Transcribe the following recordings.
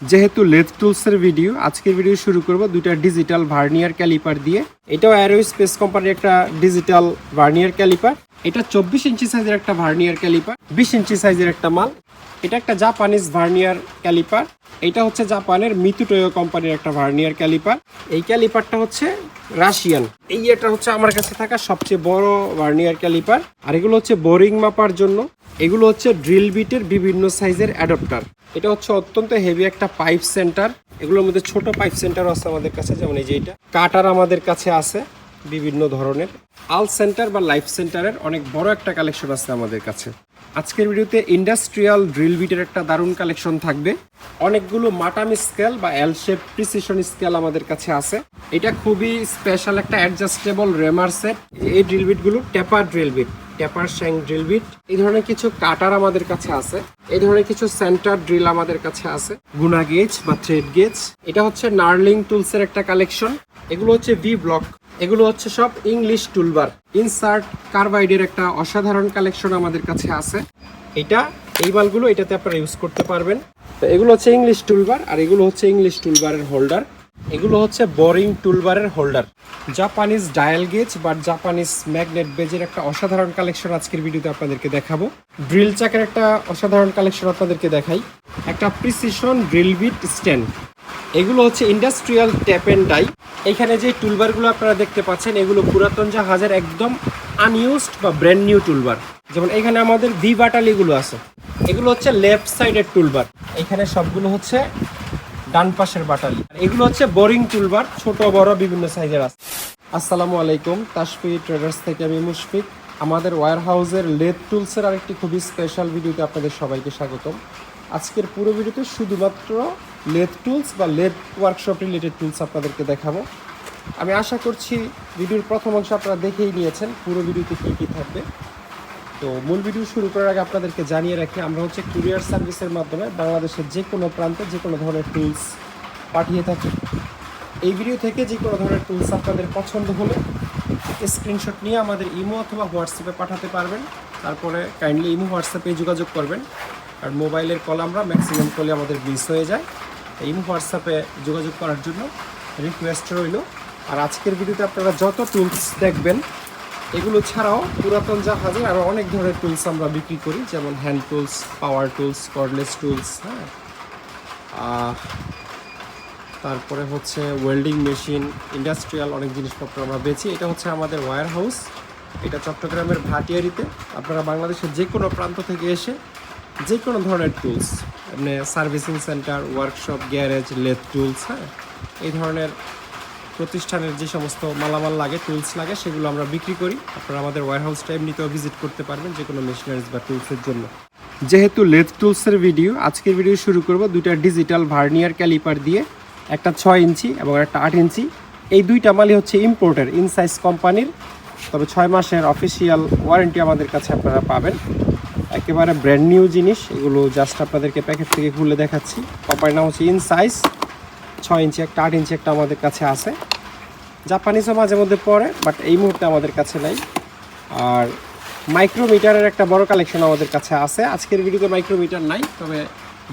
যেহেতু লেথ টুলসের ভিডিও, আজকের ভিডিও শুরু করব দুইটা ডিজিটাল ভার্নিয়ার ক্যালিপার দিয়ে। এটাও অ্যারো স্পেস কোম্পানির একটা ডিজিটাল ভার্নিয়ার ক্যালিপার। এটা 24 ইঞ্চি সাইজের একটা ভার্নিয়ার ক্যালিপার, 20 ইঞ্চি সাইজের একটা মাল। এটা একটা জাপানিজ ভার্নিয়ার ক্যালিপার। এটা হচ্ছে জাপানের মিতুটোয়ো কোম্পানির একটা ভার্নিয়ার ক্যালিপার। এই ক্যালিপারটা হচ্ছে রাশিয়ান। এটা হচ্ছে আমার কাছে থাকা সবচেয়ে বড় ভার্নিয়ার ক্যালিপার। আর এগুলো হচ্ছে বোরিং মাপার জন্য। এগুলো হচ্ছে ড্রিল বিটের বিভিন্ন সাইজের অ্যাডাপ্টার। এটা হচ্ছে অত্যন্ত হেভি একটা পাইপ সেন্টার। এগুলোর মধ্যে ছোট পাইপ সেন্টার আছে আমাদের কাছে, যেমন এই যে এটা কাটার আমাদের কাছে আছে বিভিন্ন ধরনের। আল সেন্টার বা লাইফ সেন্টারের অনেক বড় একটা কালেকশন আছে আমাদের কাছে। আজকের ভিডিওতে ইন্ডাস্ট্রিয়াল ড্রিল বিটের একটা দারুণ কালেকশন থাকবে। অনেকগুলো মাটাম স্কেল বা এল শেপ প্রিসিশন স্কেল আমাদের কাছে আছে। এটা খুবই স্পেশাল একটা অ্যাডজাস্টেবল রেমার সেট। এই ড্রিল বিটগুলো টেপার ড্রিল বিট, টেপার শ্যাঙ্ক ড্রিল বিট। এই ধরনের কিছু কাটার আমাদের কাছে আছে। এই ধরনের কিছু সেন্টার ড্রিল আমাদের কাছে আছে, গুনা গেজ বা থ্রেড গেজ। এটা হচ্ছে নার্লিং টুলসের একটা কালেকশন। এগুলো হচ্ছে ভি ব্লক। এগুলো হচ্ছে সব ইংলিশ টুলবার। ইনসার্ট কার্বাইডের একটা অসাধারণ কালেকশন আমাদের কাছে আছে। এই মালগুলো এটাতে আপনারা ইউজ করতে পারবেন। তো এগুলো হচ্ছে ইংলিশ টুলবার, আর এগুলো হচ্ছে ইংলিশ টুলবারের হোল্ডার। এগুলো হচ্ছে বোরিং টুলবারের হোল্ডার। জাপানিজ ডায়াল গেজ বা জাপানিজ ম্যাগনেট বেজের একটা অসাধারণ কালেকশন আজকের ভিডিওতে আপনাদেরকে দেখাবো। ড্রিল চাকের একটা অসাধারণ কালেকশন আপনাদেরকে দেখাই। একটা প্রিসিশন ড্রিল বিট স্ট্যান্ড। এগুলো হচ্ছে ইন্ডাস্ট্রিয়াল ট্যাপ এন্ড ডাই। এখানে যে টুলবারগুলো আপনারা দেখতে পাচ্ছেন, এগুলো পুরাতন জাহাজের একদম আনইউজড বা ব্র্যান্ড নিউ টুলবার। যেমন এখানে আমাদের ভি বাটালিগুলো আছে। এগুলো হচ্ছে লেফট সাইডের টুলবার। এখানে সবগুলো হচ্ছে ডান পাশের বাটালি। এগুলো হচ্ছে বোরিং টুলবার, ছোট বড় বিভিন্ন সাইজের আছে। আসসালামু আলাইকুম, তাশফি ট্রেডার্স থেকে আমি মুশফিক। আমাদের ওয়্যার হাউসের লেথ টুলসের আরেকটি খুবই স্পেশাল ভিডিওতে আপনাদের সবাইকে স্বাগতম। আজকের পুরো ভিডিওতে শুধুমাত্র লেথ টুলস বা লেথ ওয়ার্কশপ রিলেটেড টুলস আপনাদেরকে দেখাবো। আমি আশা করছি ভিডিওর প্রথম অংশ আপনারা দেখেই নিয়েছেন পুরো ভিডিওতে কী কী থাকবে। তো মূল ভিডিও শুরু করার আগে আপনাদেরকে জানিয়ে রাখি, আমরা হচ্ছে কুরিয়ার সার্ভিসের মাধ্যমে বাংলাদেশের যে কোনো প্রান্তে যে কোনো ধরনের টুলস পাঠিয়ে থাকি। এই ভিডিও থেকে যে কোনো ধরনের টুলস আপনাদের পছন্দ হলে স্ক্রিনশট নিয়ে আমাদের ইমো অথবা হোয়াটসঅ্যাপে পাঠাতে পারবেন। তারপরে কাইন্ডলি ইমো হোয়াটসঅ্যাপে যোগাযোগ করবেন। আর মোবাইলের কল আমরা ম্যাক্সিমাম কলে আমাদের মিস হয়ে যায়। ইমো হোয়াটসঅ্যাপে যোগাযোগ করার জন্য রিকোয়েস্ট রইল। আর আজকের ভিডিওতে আপনারা যত টুলস দেখবেন, এগুলো ছাড়াও পুরাতন জাহাজে আরও অনেক ধরনের টুলস আমরা বিক্রি করি, যেমন হ্যান্ড টুলস, পাওয়ার টুলস, কর্ডলেস টুলস, হ্যাঁ, তারপরে হচ্ছে ওয়েল্ডিং মেশিন, ইন্ডাস্ট্রিয়াল অনেক জিনিসপত্র আমরা বেচি। এটা হচ্ছে আমাদের ওয়্যার হাউস। এটা চট্টগ্রামের ভাটিয়ারিতে। আপনারা বাংলাদেশের যে কোনো প্রান্ত থেকে এসে যে কোনো ধরনের টুলস, মানে servicing centre, workshop, garage, lathe tools, হ্যাঁ, এই ধরনের প্রতিষ্ঠানের যে সমস্ত মালামাল লাগে, টুলস লাগে, সেগুলো আমরা বিক্রি করি। আপনারা আমাদের ওয়্যার হাউসটা এমনিতেও ভিজিট করতে পারবেন যে কোনো মেশিনারিজ বা টুলসের জন্য। যেহেতু লেথ টুলসের ভিডিও, আজকের ভিডিও শুরু করব দুইটা ডিজিটাল ভার্নিয়ার ক্যালিপার দিয়ে। একটা 6 ইঞ্চি এবং একটা 8 ইঞ্চি। এই দুইটা মালই হচ্ছে ইম্পোর্টার ইনসাইজ কোম্পানির। তবে 6 মাসের অফিসিয়াল ওয়ারেন্টি আমাদের কাছে আপনারা পাবেন। একেবারে ব্র্যান্ড নিউ জিনিস। এগুলো জাস্ট আপনাদেরকে প্যাকেট থেকে খুলে দেখাচ্ছি। কোম্পানির নাম হচ্ছে ইনসাইজ। 6 ইঞ্চি একটা, 8 ইঞ্চি একটা আমাদের কাছে আছে। জাপানিজও মাঝে মধ্যে পড়ে, বাট এই মুহূর্তে আমাদের কাছে নাই। আর মাইক্রোমিটারের একটা বড় কালেকশন আমাদের কাছে আছে। আজকের ভিডিওতে মাইক্রোমিটার নাই, তবে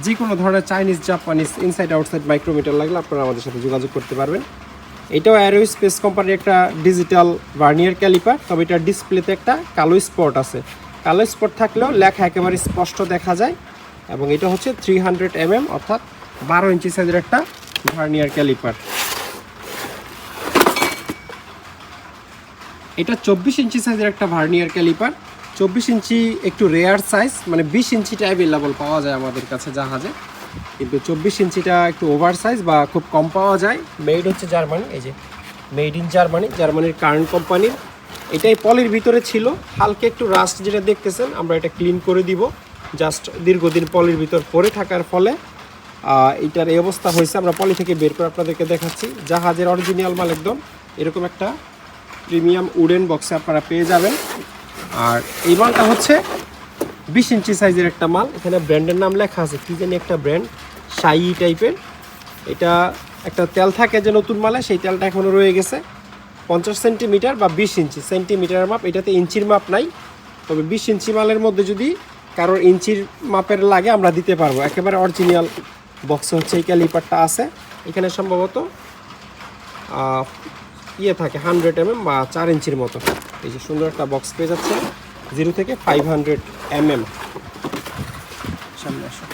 যে কোনো ধরনের Chinese, Japanese, inside outside micrometer লাগলে আপনারা আমাদের সাথে যোগাযোগ করতে পারবেন। এটাও অ্যারো স্পেস কোম্পানির একটা ডিজিটাল ভার্নিয়ার ক্যালিপার। তবে এটার ডিসপ্লেতে একটা কালো স্পট আছে। কালো স্পট থাকলেও লেখা একেবারে স্পষ্ট দেখা যায়। এবং এটা হচ্ছে 300 mm অর্থাৎ 12 ইঞ্চি সাইজের একটা ভার্নিয়ার ক্যালিপার। এটা 24 ইঞ্চি সাইজের একটা ভার্নিয়ার ক্যালিপার। 24 ইঞ্চি একটু রেয়ার সাইজ, মানে 20 ইঞ্চিটা অ্যাভেলেবল পাওয়া যায় আমাদের কাছে জাহাজে, কিন্তু 24 ইঞ্চিটা একটু ওভার সাইজ বা খুব কম পাওয়া যায়। মেড হচ্ছে জার্মানি, এই যে মেড ইন জার্মানি, জার্মানির কারেন্ট কোম্পানির। এটাই পলির ভিতরে ছিল, হালকা একটু রাস্ট যেটা দেখতেছেন, আমরা এটা ক্লিন করে দিব। জাস্ট দীর্ঘদিন পলির ভিতর পরে থাকার ফলে এইটার এই অবস্থা হয়েছে। আমরা পলি থেকে বের করে আপনাদেরকে দেখাচ্ছি। জাহাজের অরিজিনাল মাল একদম এরকম একটা প্রিমিয়াম উডেন বক্সে আপনারা পেয়ে যাবেন। আর এই মালটা হচ্ছে 20 ইঞ্চি সাইজের একটা মাল। এখানে ব্র্যান্ডের নাম লেখা আছে, কী জানি একটা ব্র্যান্ড, শাই টাইপের। এটা একটা তেল থাকে যে নতুন মালে, সেই তেলটা এখনও রয়ে গেছে। 50 সেন্টিমিটার বা 20 ইঞ্চি, সেন্টিমিটারের মাপ। এটাতে ইঞ্চির মাপ নাই, তবে 20 ইঞ্চি মালের মধ্যে যদি কারোর ইঞ্চির মাপের লাগে আমরা দিতে পারবো। একেবারে অরিজিনাল বক্সে হচ্ছে এই ক্যালিপারটা আছে। এখানে সম্ভবত ইয়ে থাকে 100 mm বা 4 ইঞ্চির মতো। এই যে সুন্দর একটা বক্স পেয়ে যাচ্ছে 0 থেকে 500 mm। সামনে আসো।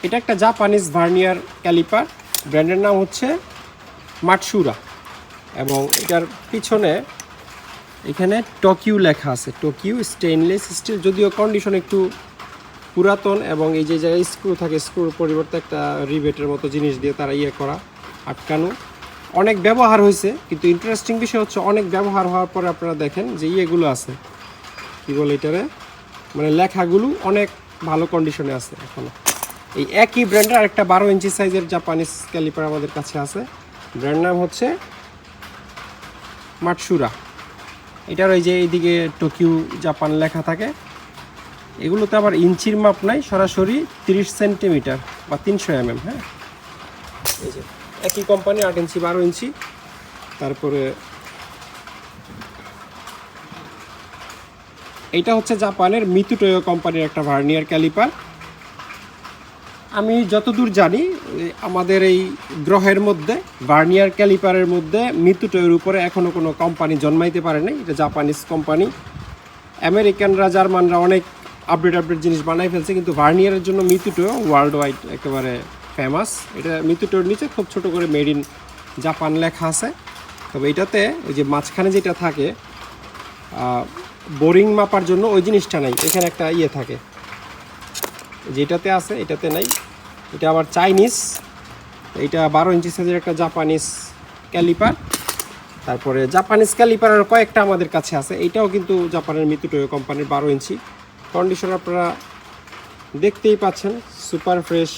এটা একটা জাপানিজ ভার্নিয়ার ক্যালিপার, ব্র্যান্ডের নাম হচ্ছে মাটসুরা, এবং এটার পিছনে এখানে টোকিও লেখা আছে। টোকিও স্টেইনলেস স্টিল, যদিও কন্ডিশন একটু পুরাতন, এবং এই যে জায়গায় স্ক্রু থাকে, স্ক্রুর পরিবর্তে একটা রিবেটের মতো জিনিস দিয়ে তারা ইয়ে করা, আটকানো। অনেক ব্যবহার হয়েছে, কিন্তু ইন্টারেস্টিং বিষয় হচ্ছে অনেক ব্যবহার হওয়ার পরে আপনারা দেখেন যে ইয়েগুলো আছে, কী বলে এটারে, মানে লেখাগুলো অনেক ভালো কন্ডিশনে আছে এখনও। এই একই ব্র্যান্ডের আরেকটা 12 ইঞ্চি সাইজের জাপানিজ ক্যালিপার আমাদের কাছে আছে, ব্র্যান্ড নাম হচ্ছে মাটসুরা। এটার ওই যে এইদিকে টোকিও জাপান লেখা থাকে। এগুলোতে আবার ইঞ্চির মাপ নাই, সরাসরি 30 সেন্টিমিটার বা 300 mm। হ্যাঁ, এই যে একই কোম্পানি 8 ইঞ্চি 12 ইঞ্চি। তারপরে এইটা হচ্ছে জাপানের মিতুটোয়ো কোম্পানির একটা ভার্নিয়ার ক্যালিপার। আমি যতদূর জানি আমাদের এই গ্রহের মধ্যে ভার্নিয়ার ক্যালিপারের মধ্যে মিতুটোয়োর উপরে এখনও কোনো কোম্পানি জন্মাইতে পারে নাই। এটা জাপানিজ কোম্পানি। আমেরিকানরা, জার্মানরা অনেক আপডেট জিনিস বানাই ফেলছে, কিন্তু ভার্নিয়ারের জন্য মিতুটোয়ো ওয়ার্ল্ড ওয়াইড একেবারে ফেমাস। এটা মিতুটোর নিচে খুব ছোট করে মেড ইন জাপান লেখা আছে। তবে এটাতে ওই যে মাঝখানে যেটা থাকে বোরিং মাপার জন্য, ওই জিনিসটা নাই। এখানে একটা ইয়ে থাকে, যেটাতে আছে এটাতে নাই। এটা আবার চাইনিজ। এটা 12 ইঞ্চি সাইজের একটা জাপানিজ ক্যালিপার। তারপরে জাপানিজ ক্যালিপারের কয়েকটা আমাদের কাছে আছে। এইটাও কিন্তু জাপানের মিতুটোয়ো কোম্পানির 12 ইঞ্চি। কন্ডিশন আপনারা দেখতেই পাচ্ছেন, সুপার ফ্রেশ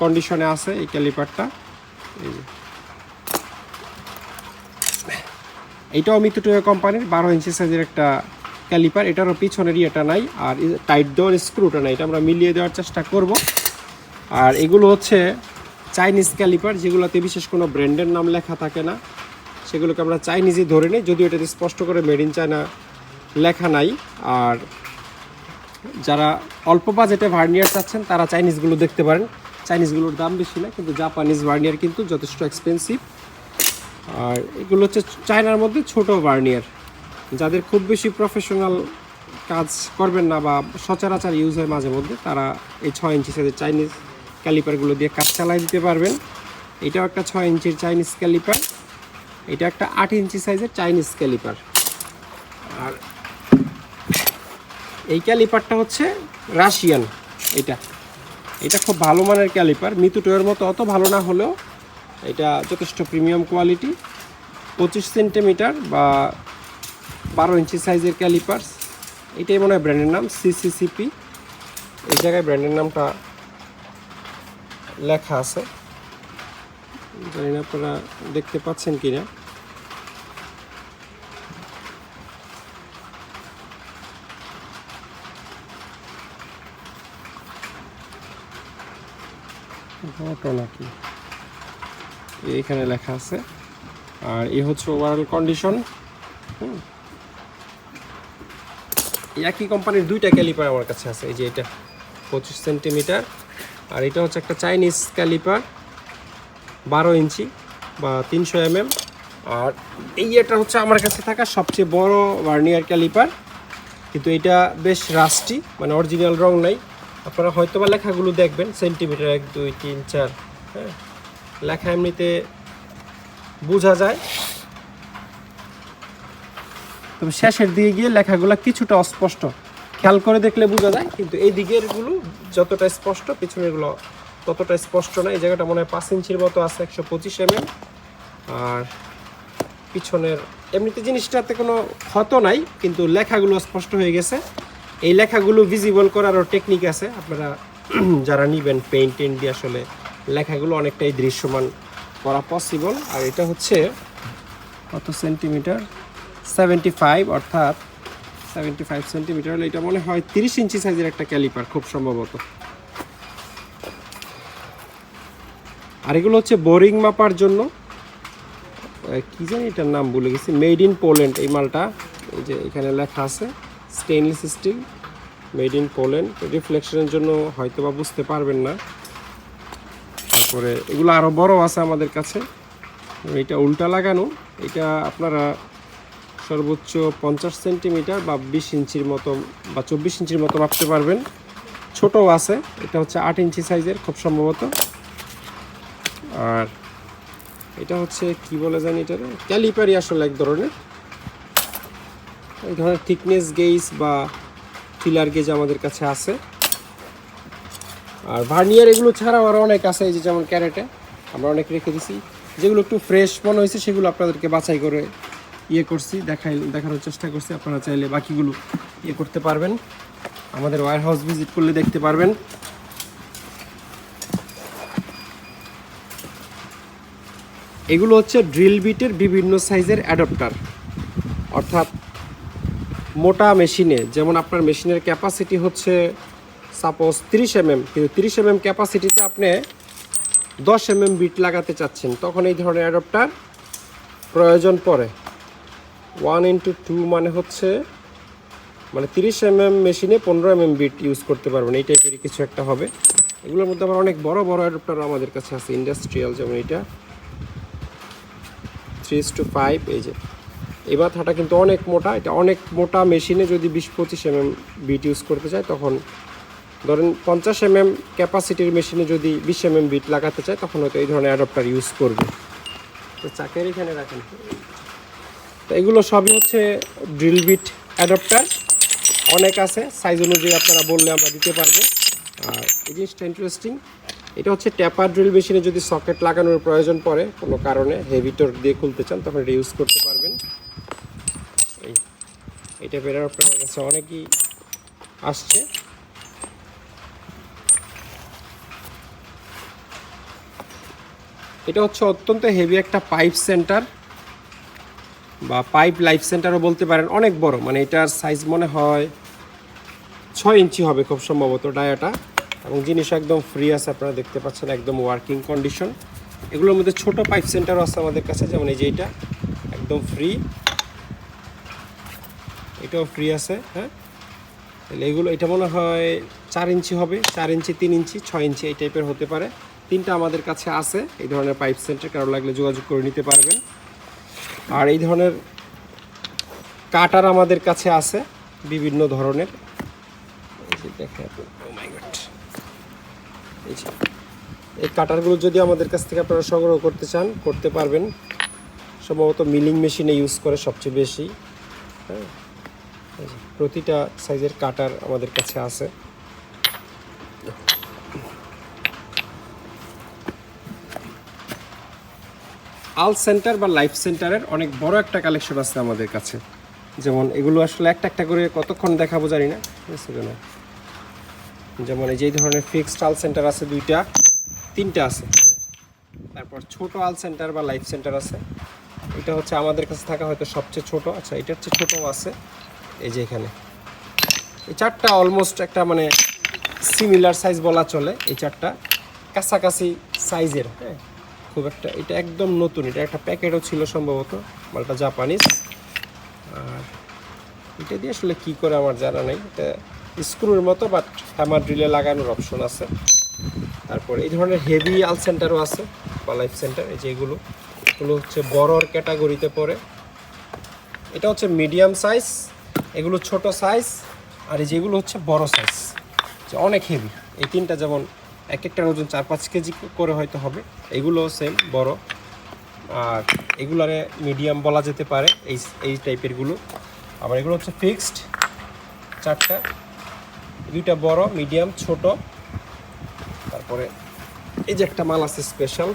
কন্ডিশনে আছে এই ক্যালিপারটা। এইটাও মিতুটোয়ো কোম্পানির 12 ইঞ্চি সাইজের একটা ক্যালিপার। এটারও পিছনের ইয়েটা নাই, আর টাইট দেওয়ার স্ক্রুটা নাই। এটা আমরা মিলিয়ে দেওয়ার চেষ্টা করব। আর এগুলো হচ্ছে চাইনিজ ক্যালিপার, যেগুলোতে বিশেষ কোনো ব্র্যান্ডের নাম লেখা থাকে না, সেগুলোকে আমরা চাইনিজই ধরে নিই, যদিও এটাতে স্পষ্ট করে মেড ইন চায়না লেখা নাই। আর যারা অল্প বাজেটে ভার্নিয়ার চাচ্ছেন তারা চাইনিজগুলো দেখতে পারেন। চাইনিজগুলোর দাম বেশি না, কিন্তু জাপানিজ ভার্নিয়ার কিন্তু যথেষ্ট এক্সপেন্সিভ। আর এগুলো হচ্ছে চায়নার মধ্যে ছোট ভার্নিয়ার। যাদের খুব বেশি প্রফেশনাল কাজ করবেন না বা সচরাচর ইউজ হয় মাঝে মধ্যে, তারা এই 6 ইঞ্চি সাইজের চাইনিজ ক্যালিপারগুলো দিয়ে কাজ চালাই দিতে পারবেন। এটাও একটা 6 ইঞ্চির চাইনিজ ক্যালিপার। এটা একটা 8 ইঞ্চি সাইজের চাইনিজ ক্যালিপার। আর এই ক্যালিপারটা হচ্ছে রাশিয়ান। এটা খুব ভালো মানের ক্যালিপার, মিতুটোয়ের মতো অত ভালো না হলেও এটা যথেষ্ট প্রিমিয়াম কোয়ালিটি। 25 সেন্টিমিটার বা 12 ইঞ্চি সাইজের ক্যালিপার। এটাই মনে হয় ব্র্যান্ডের নাম সিসিসিপি। এই জায়গায় ব্র্যান্ডের নামটা লেখা আছে, জানি না আপনারা দেখতে পাচ্ছেন কিনা। নাকি এইখানে লেখা আছে। আর এই হচ্ছে ওভারঅল কন্ডিশন। একই কোম্পানির 2টা ক্যালিপার আমার কাছে আছে। এই যে এটা 25 সেন্টিমিটার, আর এটা হচ্ছে একটা চাইনিজ ক্যালিপার 12 ইঞ্চি বা 300 mm। আর এটা হচ্ছে আমার কাছে থাকা সবচেয়ে বড় ভার্নিয়ার ক্যালিপার, কিন্তু এটা বেশ রাস্টি, মানে অরিজিনাল রং নাই। আপনারা হয়তো বা লেখাগুলো দেখবেন, সেন্টিমিটার 1 2 3 4, হ্যাঁ, লেখা এমনিতে বোঝা যায়, তবে শেষের দিকে গিয়ে লেখাগুলো কিছুটা অস্পষ্ট। খেয়াল করে দেখলে বোঝা যায়, কিন্তু এই দিকেরগুলো যতটা স্পষ্ট, পিছনেরগুলো ততটা স্পষ্ট না। এই জায়গাটা মনে হয় 5 ইঞ্চির মতো আছে, 125 mm। আর পিছনের এমনিতে জিনিসটাতে কোনো ক্ষত নাই, কিন্তু লেখাগুলো স্পষ্ট হয়ে গেছে। এই লেখাগুলো ভিজিবল করারও টেকনিক আছে, আপনারা যারা নিবেন পেইন্ট দিয়ে আসলে লেখাগুলো অনেকটাই দৃশ্যমান করা পসিবল। আর এটা হচ্ছে কত সেন্টিমিটার, 75, অর্থাৎ 75 সেন্টিমিটার। এটা মনে হয় 30 ইঞ্চি সাইজের একটা ক্যালিপার খুব সম্ভবত। আর এগুলো হচ্ছে বোরিং মাপার জন্য, কি জানি এটার নাম ভুলে গেছি, মেড ইন পোল্যান্ড এই মালটা। এই যে এখানে লেখা আছে stainless steel, made in Poland. রিফ্লেকশনের জন্য হয়তো বা বুঝতে পারবেন না। তারপরে এগুলো আরও বড় আছে আমাদের কাছে, এটা উল্টা লাগানো। এটা আপনারা সর্বোচ্চ 50 সেন্টিমিটার বা 20 ইঞ্চির মতো বা 24 ইঞ্চির মতো মাপতে পারবেন। ছোটও আছে, এটা হচ্ছে 8 ইঞ্চি সাইজের খুব সম্ভবত। আর এটা হচ্ছে কি বলে জানি, এটা ক্যালিপারই আসলে এক ধরনের। এই ধরনের থিকনেস গেজ বা ফিলার গেজ আমাদের কাছে আছে। আর ভার্নিয়ার এগুলো ছাড়াও আরও অনেক আছে, এই যে যেমন ক্যারেটে আমরা অনেক রেখে দিছি। যেগুলো একটু ফ্রেশ মনে হয়েছে সেগুলো আপনাদেরকে বাছাই করে করছি, দেখানোর চেষ্টা করছি। আপনারা চাইলে বাকিগুলো করতে পারবেন, আমাদের ওয়্যার হাউস ভিজিট করলে দেখতে পারবেন। এগুলো হচ্ছে ড্রিল বিটের বিভিন্ন সাইজের অ্যাডাপ্টার, অর্থাৎ মোটা মেশিনে, যেমন আপনার মেশিনের ক্যাপাসিটি হচ্ছে সাপোজ 30 mm, কিন্তু 30 mm ক্যাপাসিটিতে আপনি 10 mm বিট লাগাতে চাচ্ছেন, তখন এই ধরনের অ্যাডাপ্টার প্রয়োজন পড়ে। 1x2 মানে হচ্ছে 30 mm মেশিনে 15 mm বিট ইউজ করতে পারবেন, এই টাইপের কিছু একটা হবে। এগুলোর মধ্যে আবার অনেক বড় বড় অ্যাডাপ্টার আমাদের কাছে আছে, ইন্ডাস্ট্রিয়াল, যেমন এটা 3:5। এই যে এই মাথাটা কিন্তু অনেক মোটা, এটা অনেক মোটা মেশিনে যদি 20-25 mm বিট ইউজ করতে চায়, তখন ধরেন 50 mm ক্যাপাসিটির মেশিনে যদি 20 mm বিট লাগাতে চায়, তখন হয়তো এই ধরনের অ্যাডাপ্টার ইউজ করবে। তো চাকের এখানে রাখেন। তো এগুলো সবই হচ্ছে ড্রিল বিট অ্যাডাপ্টার, অনেক আছে, সাইজ অনুযায়ী আপনারা বললে আমরা দিতে পারবো। আর এই জিনিসটা ইন্টারেস্টিং, এটা হচ্ছে ট্যাপার ড্রিল মেশিনে যদি সকেট লাগানোর প্রয়োজন পড়ে কোনো কারণে, হেভি টর্ক দিয়ে খুলতে চান, তখন এটা ইউজ করতে পারবেন। এটা বেরার আপনার কাছে অনেকই আসছে। এটা হচ্ছে অত্যন্ত হেভি একটা পাইপ সেন্টার বা পাইপ লাইফ সেন্টারও বলতে পারেন, অনেক বড়, এটার সাইজ মনে হয় 6 ইঞ্চি হবে খুব সম্ভবত ডায়াটা, এবং জিনিস একদম ফ্রি আছে, আপনারা দেখতে পাচ্ছেন একদম ওয়ার্কিং কন্ডিশন। এগুলোর মধ্যে ছোট পাইপ সেন্টারও আছে আমাদের কাছে, যেমন এই যে এটা একদম ফ্রি, এটাও ফ্রি আছে। হ্যাঁ, তাহলে এগুলো, এটা মনে হয় 4 ইঞ্চি হবে, 4 ইঞ্চি, 3 ইঞ্চি, 6 ইঞ্চি এই টাইপের হতে পারে। 3টা আমাদের কাছে আছে এই ধরনের পাইপ সেন্টার, কারো লাগলে যোগাযোগ করে নিতে পারবেন। আর এই ধরনের কাটার আমাদের কাছে আছে বিভিন্ন ধরনের, এই কাটারগুলো যদি আমাদের কাছ থেকে আপনারা সংগ্রহ করতে চান করতে পারবেন। সম্ভবত মিলিং মেশিনে ইউজ করে সবচেয়ে বেশি। হ্যাঁ, প্রতিটা সাইজের কাটার আমাদের কাছে আছে। আল সেন্টার বা লাইফ সেন্টারের অনেক বড় একটা কালেকশন আছে আমাদের কাছে। যেমন এগুলো আসলে একটা একটা করে কতক্ষণ দেখাবো জানি না, না। যেমন এই যে ধরনের ফিক্সড আল সেন্টার আছে 2টা, 3টা আছে। তারপর ছোট আল সেন্টার বা লাইফ সেন্টার আছে, এটা হচ্ছে আমাদের কাছে থাকা হয়তো সবচেয়ে ছোট। আচ্ছা, এটার চেয়ে ছোটও আছে, এই যে এখানে এই 4টা অলমোস্ট একটা সিমিলার সাইজ বলা চলে। এই 4টা কাছাকাছি সাইজের। হ্যাঁ, খুব একটা, এটা একদম নতুন, এটা একটা প্যাকেটও ছিল সম্ভবত, মালটা জাপানিজ। আর এটা দিয়ে আসলে কী করে আমার জানা নেই, এটা স্ক্রুর মতো, বাট হ্যামার ড্রিলে লাগানোর অপশন আছে। তারপর এই ধরনের হেভি আল সেন্টারও আছে বা লাইফ সেন্টার, এই যে এগুলো হচ্ছে বড়র ক্যাটাগরিতে পড়ে। এটা হচ্ছে মিডিয়াম সাইজ, এগুলো ছোট সাইজ, আর এই যেগুলো হচ্ছে বড় সাইজ, যে অনেক হেভি। এই 3টা যেমন এক একটার ওজন 4-5 কেজি করে হয়তো হবে, এগুলো সেম বড়। আর এগুলারে মিডিয়াম বলা যেতে পারে, এই টাইপেরগুলো। আবার এগুলো হচ্ছে ফিক্সড 4টা, 2টা বড়, মিডিয়াম, ছোট। তারপরে এই যে একটা মাল আছে স্পেশাল,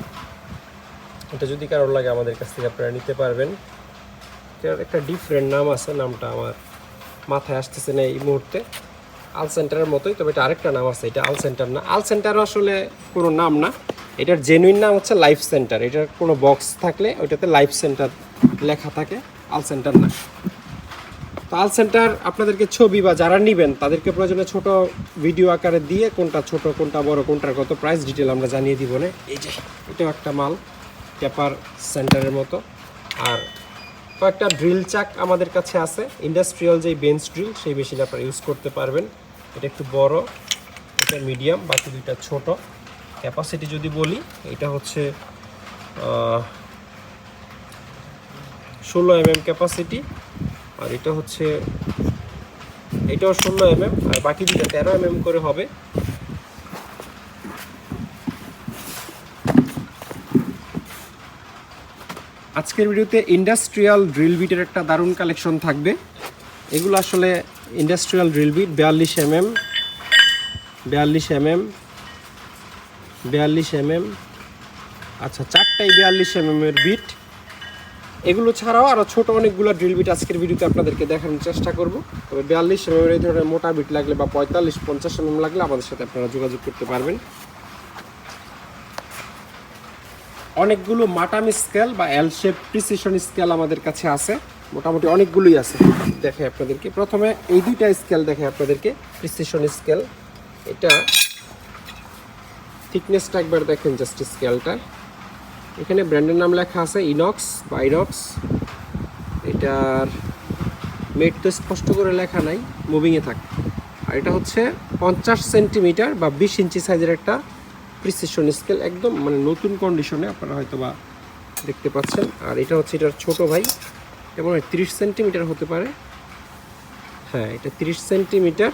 এটা যদি কারোর লাগে আমাদের কাছ থেকে আপনারা নিতে পারবেন। এটার একটা ডিফারেন্ট নাম আছে, নামটা আমার মাথায় আসতেছে না এই মুহূর্তে। আল সেন্টারের মতোই, তবে এটা আরেকটা নাম আছে, এটা আল সেন্টার না। আল সেন্টারও আসলে কোনো নাম না, এটার জেনুইন নাম হচ্ছে লাইফ সেন্টার। এটার কোনো বক্স থাকলে ওইটাতে লাইফ সেন্টার লেখা থাকে, আল সেন্টার না। তো আল সেন্টার আপনাদেরকে ছবি বা যারা নেবেন তাদেরকে প্রয়োজনে ছোট ভিডিও আকারে দিয়ে কোনটা ছোট কোনটা বড় কোনটার কত প্রাইস ডিটেল আমরা জানিয়ে দিব না। এই যে এটাও একটা মাল ট্যাপার সেন্টারের মতো। আর কয়েকটা ড্রিল চাক আমাদের কাছে আছে, ইন্ডাস্ট্রিয়াল যে বেঞ্চ ড্রিল সেই মেশিন আপনারা ইউজ করতে পারবেন। এটা একটু বড়, এটা মিডিয়াম, বাকি দুইটা ছোট। ক্যাপাসিটি যদি বলি, এটা হচ্ছে 16 mm ক্যাপাসিটি, আর এটা হচ্ছে এটাও 16 mm, আর বাকি দুটো 13 mm করে হবে। আজকের ভিডিওতে ইন্ডাস্ট্রিয়াল ড্রিল বিটের একটা দারুণ কালেকশন থাকবে। এগুলো আসলে industrial drill bit 42 mm, 42 mm, 42 mm, আচ্ছা 4টাই 42 mm এর বিট। এগুলো ছাড়াও আরও ছোট অনেকগুলো ড্রিল বিট আজকের ভিডিওতে আপনাদেরকে দেখানোর চেষ্টা করব। তবে 42 mm এই ধরনের মোটা বিট লাগলে বা 45-50 mm লাগলে আমাদের সাথে আপনারা যোগাযোগ করতে পারবেন। অনেকগুলো মাটামি স্কেল বা এল শেপ প্রিসিশন স্কেল আমাদের কাছে আছে, মোটামুটি অনেকগুলোই আছে। দেখে আপনাদেরকে প্রথমে এই দুইটা স্কেল দেখে আপনাদেরকে, প্রিসিশন স্কেল। এটা থিকনেসটা একবার দেখেন, জাস্ট স্কেলটা। এখানে ব্র্যান্ডের নাম লেখা আছে ইনক্স বা আইনক্স। এটার মেট তো স্পষ্ট করে লেখা নাই, মুভিংয়ে থাকে। আর এটা হচ্ছে 50 সেন্টিমিটার বা 20 ইঞ্চি সাইজের একটা প্রিসিশন স্কেল, একদম মানে নতুন কন্ডিশনে আপনারা হয়তো বা দেখতে পাচ্ছেন। আর এটা হচ্ছে এটার ছোট ভাই, এবং 30 সেন্টিমিটার হতে পারে। হ্যাঁ, এটা 30 সেন্টিমিটার,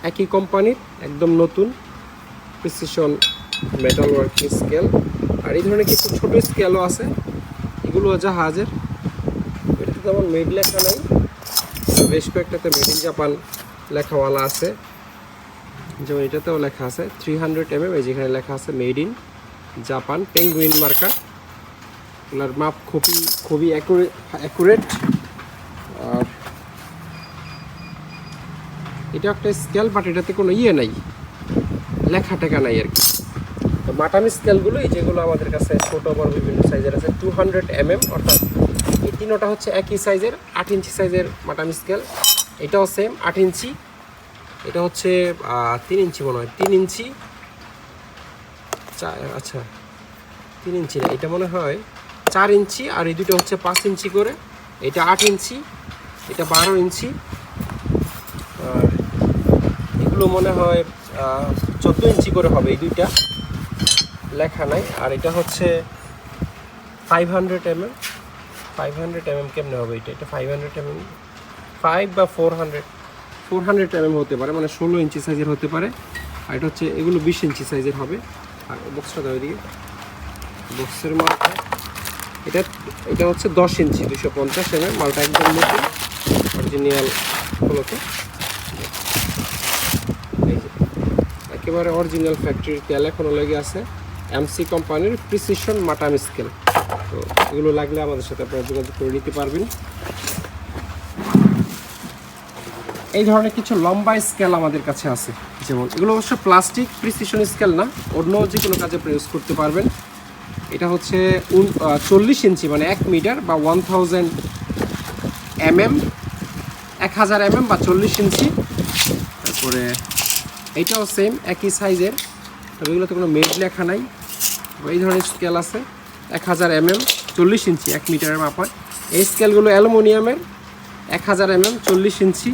একই কোম্পানির, একদম নতুন প্রিসিশন মেটাল ওয়ার্কিং স্কেল। আর এই ধরনের কিছু ছোট স্কেলও আছে, এগুলো জাহাজের। এটাতে তেমন মেড লেখা নাই, বেশ কয়েকটাতে মেড ইন জাপান লেখাওয়ালা আছে। যেমন এটাতেও লেখা আছে 300 mm, এই যেখানে লেখা আছে মেড ইন জাপান, পেঙ্গুইন মার্কা। এগুলোর মাপ খুবই অ্যাকুরেট। আর এটা একটা স্কেল, বাট এটাতে কোনো নাই, লেখা টেকা নাই আর কি। তো মাটামি স্কেলগুলো এই যেগুলো আমাদের কাছে ছোটো বড় বিভিন্ন সাইজের আছে, 200 mm, অর্থাৎ এই তিনোটা হচ্ছে একই সাইজের 8 ইঞ্চি সাইজের মাটামি স্কেল। এটাও সেম 8 ইঞ্চি, এটা হচ্ছে 3 ইঞ্চি মনে হয়, 3 ইঞ্চি, আচ্ছা 3 ইঞ্চি না, এটা মনে হয় 4 ইঞ্চি। আর এই দুটো হচ্ছে 5 ইঞ্চি করে, এটা 8 ইঞ্চি, এটা 12 ইঞ্চি। আর এগুলো মনে হয় 14 ইঞ্চি করে হবে, এই দুইটা লেখা নাই। আর এটা হচ্ছে 500 mm, 500 mm কেমনে হবে এটা? এটা 500 mm, 5 বা 400 mm হতে পারে, মানে 16 ইঞ্চি সাইজের হতে পারে। আর এটা হচ্ছে এগুলো 20 ইঞ্চি সাইজের হবে। আর বক্সটা দেওয়া দিকে, বক্সের মালটা এটা হচ্ছে 10 ইঞ্চি, 250 mm, মালটা একদম নতুন অরিজিনাল ফলোতে। এই যে একেবারে অরিজিনাল ফ্যাক্টরির তেল এখনো লেগে আছে, এমসি কোম্পানির প্রিসিশন মাটামি স্কেল। তো এগুলো লাগলে আমাদের সাথে আপনারা যোগাযোগ করে নিতে পারবেন। এই ধরনের কিছু লম্বা স্কেল আমাদের কাছে আছে, যেমন এগুলো অবশ্য প্লাস্টিক প্রিসিশন স্কেল না, অন্য যে কোনো কাজে ইউজ করতে পারবেন। এটা হচ্ছে 40 ইঞ্চি, মানে 1 মিটার বা 1000 mm, 1000 mm বা 40 ইঞ্চি। তারপরে এইটাও সেম একই সাইজের, তবে এগুলোতে কোনো মেড লেখা নাই। এই ধরনের স্কেল আছে 1000 mm, 40 ইঞ্চি, 1 মিটারের মাপ হয়। এই স্কেলগুলো অ্যালুমিনিয়ামের, 1000 mm, 40 ইঞ্চি।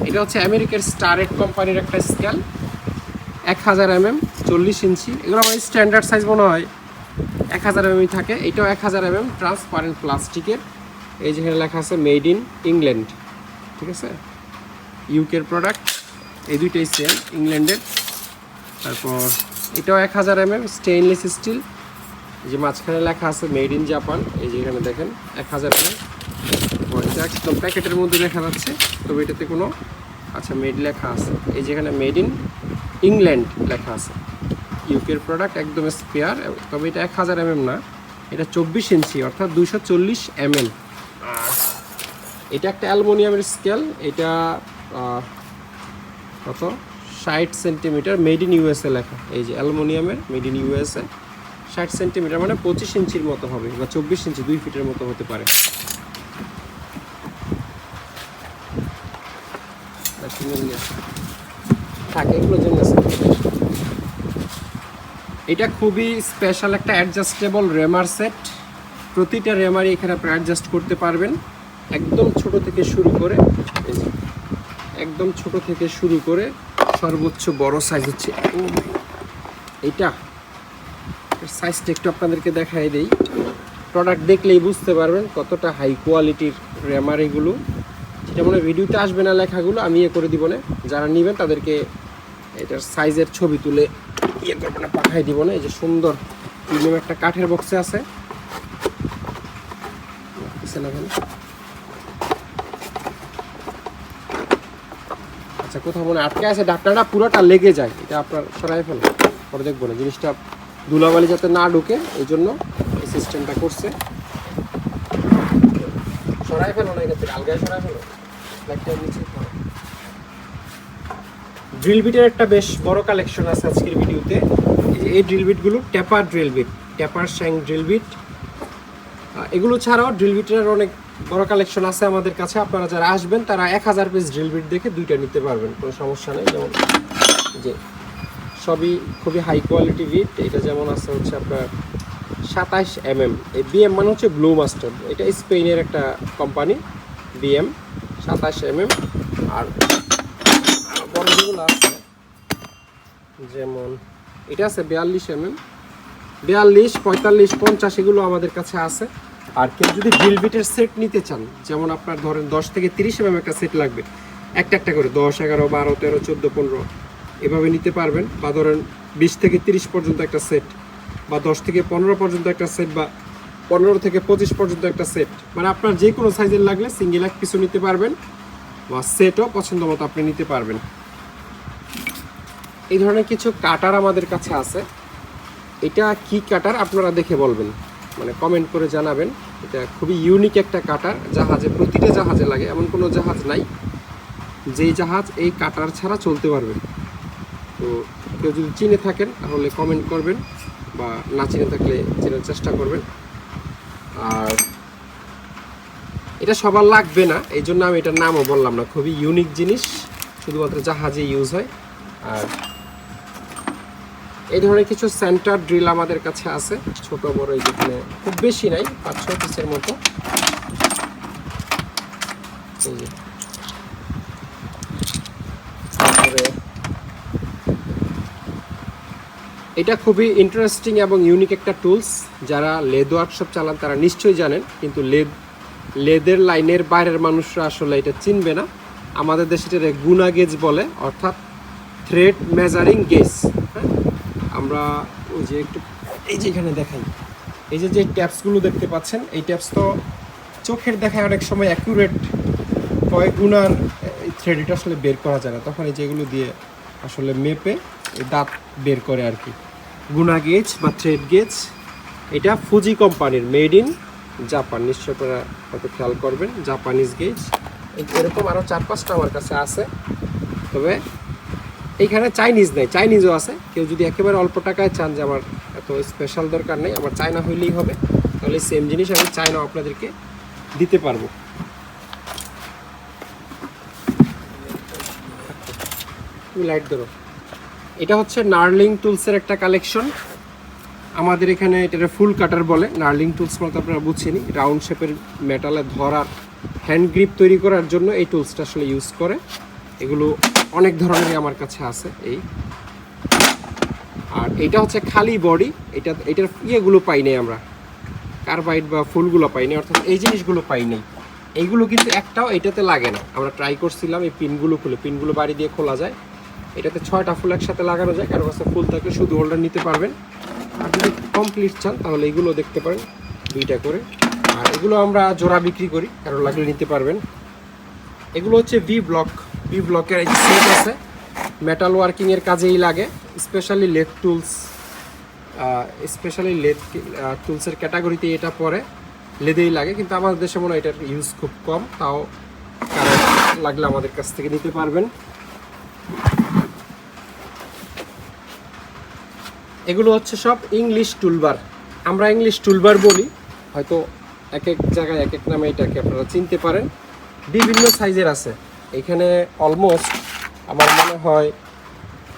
এটা হচ্ছে আমেরিকার স্টারেট কোম্পানির একটা স্কেল, 1000 mm, 40 ইঞ্চি। এগুলো আমার স্ট্যান্ডার্ড সাইজ মনে হয় 1000 mm থাকে। এটাও 1000 mm, ট্রান্সপারেন্ট প্লাস্টিকের। এই যেখানে লেখা আছে মেড ইন ইংল্যান্ড, ঠিক আছে, ইউকের প্রোডাক্ট। এই দুইটাই সেম, ইংল্যান্ডের। তারপর এটাও 1000 mm, স্টেইনলেস স্টিল। যে মাঝখানে লেখা আছে মেড ইন জাপান, এই যে এখানে দেখেন 1000 mm। এটা একদম প্যাকেটের মধ্যে দেখা যাচ্ছে, তবে এটাতে কোনো আচ্ছা মেড লেখা আছে। এই যেখানে মেড ইন ইংল্যান্ড লেখা আছে, ইউকের প্রোডাক্ট, একদম স্পেয়ার। তবে এটা 1000 mm না, এটা 24 ইঞ্চি, অর্থাৎ 240 mm। আর এটা একটা অ্যালুমিনিয়ামের স্কেল, এটা কত 60 সেন্টিমিটার, মেড ইন ইউএসএ লেখা। এই যে অ্যালুমিনিয়ামের, মেড ইন ইউএসএ, 60 সেন্টিমিটার মানে 25 ইঞ্চির মতো হবে, বা 24 ইঞ্চি, 2 ফিটের মতো হতে পারে। থাকে এগুলোর জন্য। এটা খুবই স্পেশাল একটা অ্যাডজাস্টেবল রেমার সেট, প্রতিটা র্যামারই এখানে আপনি অ্যাডজাস্ট করতে পারবেন, একদম ছোট থেকে শুরু করে, এই যে একদম ছোট থেকে শুরু করে সর্বোচ্চ বড় সাইজ হচ্ছে এইটা। সাইজটা একটু আপনাদেরকে দেখাই দেই, প্রোডাক্ট দেখলেই বুঝতে পারবেন কতটা হাই কোয়ালিটির র্যামার এগুলো। সেটা মনে ভিডিওতে আসবে না লেখাগুলো, আমি করে দিব না, যারা নেবেন তাদেরকে এটার সাইজের ছবি তুলে করবো না, পাঠাই দিব না। এই যে সুন্দর প্রিমিয়াম একটা কাঠের বক্সে আছে, আচ্ছা কোথাও মনে আটকে আছে, ঢাকনাটা পুরোটা লেগে যায়, এটা আপনার সরাই ফেলো, পরে দেখবো না জিনিসটা ধুলাবালি যাতে না ঢুকে, এই জন্য এই সিস্টেমটা করছে। সরাই ফেলো না, এক্ষেত্রে আলগায় সরাই ফেলো, নিচে। ড্রিল বিটের একটা বেশ বড় কালেকশন আছে আজকের ভিডিওতে। এই ড্রিল বিটগুলো ট্যাপার ড্রিল বিট, ট্যাপার শ্যাং ড্রিল বিট। এগুলো ছাড়াও ড্রিল বিটের অনেক বড় কালেকশন আছে আমাদের কাছে। আপনারা যারা আসবেন তারা 1000 পিস ড্রিল বিট দেখে দুইটা নিতে পারবেন, কোনো সমস্যা নেই। যেমন যে সবই খুবই হাই কোয়ালিটি বিট। এটা যেমন আছে হচ্ছে আপনার 27 mm, এই বিএম মানে হচ্ছে ব্লু মাস্টার, এটা স্পেনের একটা কোম্পানি, বিএম 27 mm। আর বড় যেগুলো আছে যেমন এটা আছে 42 mm, 42, 45, 50 এগুলো আমাদের কাছে আছে। আর কেউ যদি ড্রিল বিটের সেট নিতে চান, যেমন আপনার ধরেন 10 থেকে 30 mm একটা সেট লাগবে, একটা একটা করে 10, 11, 12, 13, 14, 15 এভাবে নিতে পারবেন। বা ধরেন 20 থেকে 30 পর্যন্ত একটা সেট, বা 10 থেকে 15 পর্যন্ত একটা সেট, বা 15 থেকে 25 পর্যন্ত একটা সেট, মানে আপনার যে কোনো সাইজের লাগলে সিঙ্গেল এক পিসও নিতে পারবেন, বা সেটও পছন্দ মতো আপনি নিতে পারবেন। এই ধরনের কিছু কাটার আমাদের কাছে আছে। এটা কি কাটার আপনারা দেখে বলবেন, মানে কমেন্ট করে জানাবেন। এটা খুবই ইউনিক একটা কাটার, জাহাজে প্রতিটা জাহাজে লাগে, এমন কোনো জাহাজ নাই যেই জাহাজ এই কাটার ছাড়া চলতে পারবে। তো কেউ যদি চিনে থাকেন তাহলে কমেন্ট করবেন, বা না চিনে থাকলে চেনার চেষ্টা করবেন। আর এটা সবার লাগবে না, এই জন্য আমি এটার নামও বললাম না। খুবই ইউনিক জিনিস, শুধুমাত্র জাহাজে ইউজ হয়। আর এই ধরনের কিছু সেন্টার ড্রিল আমাদের কাছে আছে, ছোট বড়, এই যেখানে খুব বেশি নাই, 5-6 পিসের মতো। এটা খুবই ইন্টারেস্টিং এবং ইউনিক একটা টুলস। যারা লেদ ওয়ার্কশপ চালান তারা নিশ্চয়ই জানেন, কিন্তু লেদের লাইনের বাইরের মানুষরা আসলে এটা চিনবে না। আমাদের দেশে এটা গুনা গেজ বলে, অর্থাৎ থ্রেড মেজারিং গেজ। হ্যাঁ, আমরা ওই যে একটু এই যে এখানে দেখাই, এই যে যে ট্যাপসগুলো দেখতে পাচ্ছেন, এই ট্যাপস তো চোখের দেখায় অনেক সময় অ্যাকুরেট কয়েক গুণার থ্রেড এটা আসলে বের করা যায় না, তখন এই যেগুলো দিয়ে আসলে মেপে দাঁত বের করে আর কি। গুনা গেজ বা থ্রেড গেজ, এটা ফুজি কোম্পানির, মেড ইন জাপান, নিশ্চয় আপনারা হয়তো খেয়াল করবেন, জাপানিজ গেজ। এরকম আরও 4-5টা আমার কাছে আছে, তবে এইখানে চাইনিজ নেই, চাইনিজও আছে। কেউ যদি একেবারে অল্প টাকায় চান যে আমার এত স্পেশাল দরকার নেই, আমার চায়না হইলেই হবে, তাহলে সেম জিনিস আমি চায়নাও আপনাদেরকে দিতে পারবো। লাইট ধরো, এটা হচ্ছে নার্লিং টুলসের একটা কালেকশন। আমাদের এখানে এটা ফুল কাটার বলে। নার্লিং টুলস বলতে আপনারা বুঝছেনই, রাউন্ড শেপের মেটালে ধরার হ্যান্ড গ্রিপ তৈরি করার জন্য এই টুলসটা আসলে ইউজ করে। এগুলো অনেক ধরনেরই আমার কাছে আছে। আর এটা হচ্ছে খালি বডি, এটার ইয়েগুলো পাই নাই আমরা, কার্বাইড বা ফুলগুলো পাই নাই, অর্থাৎ এই জিনিসগুলো পাই নাই। এইগুলো কিন্তু একটাও এটাতে লাগে না। আমরা ট্রাই করছিলাম এই পিনগুলো খুলে, পিনগুলো বাড়ি দিয়ে খোলা যায়, এটাতে 6টা ফুল একসাথে লাগানো যায়। কারো কাছে ফুল থাকলে শুধু হোল্ডার নিতে পারবেন, আর যদি কমপ্লিট চান তাহলে এগুলো দেখতে পারেন 2টা করে। আর এগুলো আমরা জোড়া বিক্রি করি, কারো লাগলে নিতে পারবেন। এগুলো হচ্ছে ভি ব্লকের সেট আছে, মেটাল ওয়ার্কিংয়ের কাজেই লাগে। স্পেশালি লেদ টুলসের ক্যাটাগরিতে এটা পড়ে, লেদেই লাগে। কিন্তু আমাদের দেশে মনে হয় এটার ইউজ খুব কম, তাও কারো লাগলে আমাদের কাছ থেকে নিতে পারবেন। এগুলো হচ্ছে সব ইংলিশ টুলবার, আমরা ইংলিশ টুলবার বলি, হয়তো এক এক জায়গায় এক এক নামে এটাকে আপনারা চিনতে পারেন। বিভিন্ন সাইজের আছে এখানে, অলমোস্ট আমার মনে হয়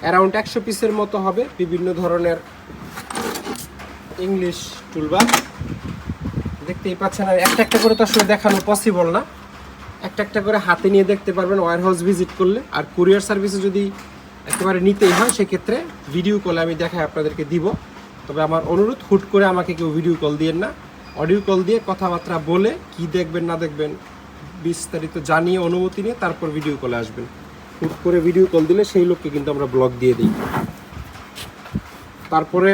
অ্যারাউন্ড 100 পিসের মতো হবে বিভিন্ন ধরনের ইংলিশ টুলবার। দেখতেই পাচ্ছেন, আর একটা একটা করে তো আসলে দেখানো পসিবল না, একটা একটা করে হাতে নিয়ে দেখতে পারবেন ওয়্যার হাউস ভিজিট করলে। আর কুরিয়ার সার্ভিসে যদি একেবারে নিতেই হয় সেক্ষেত্রে ভিডিও কলে আমি দেখাই আপনাদেরকে দিব। তবে আমার অনুরোধ, হুট করে আমাকে কেউ ভিডিও কল দিয়েন না, অডিও কল দিয়ে কথাবার্তা বলে কি দেখবেন না দেখবেন বিস্তারিত জানিয়ে অনুমতি নিয়ে তারপর ভিডিও কলে আসবেন। হুট করে ভিডিও কল দিলে সেই লোককে কিন্তু আমরা ব্লক দিয়ে দিই। তারপরে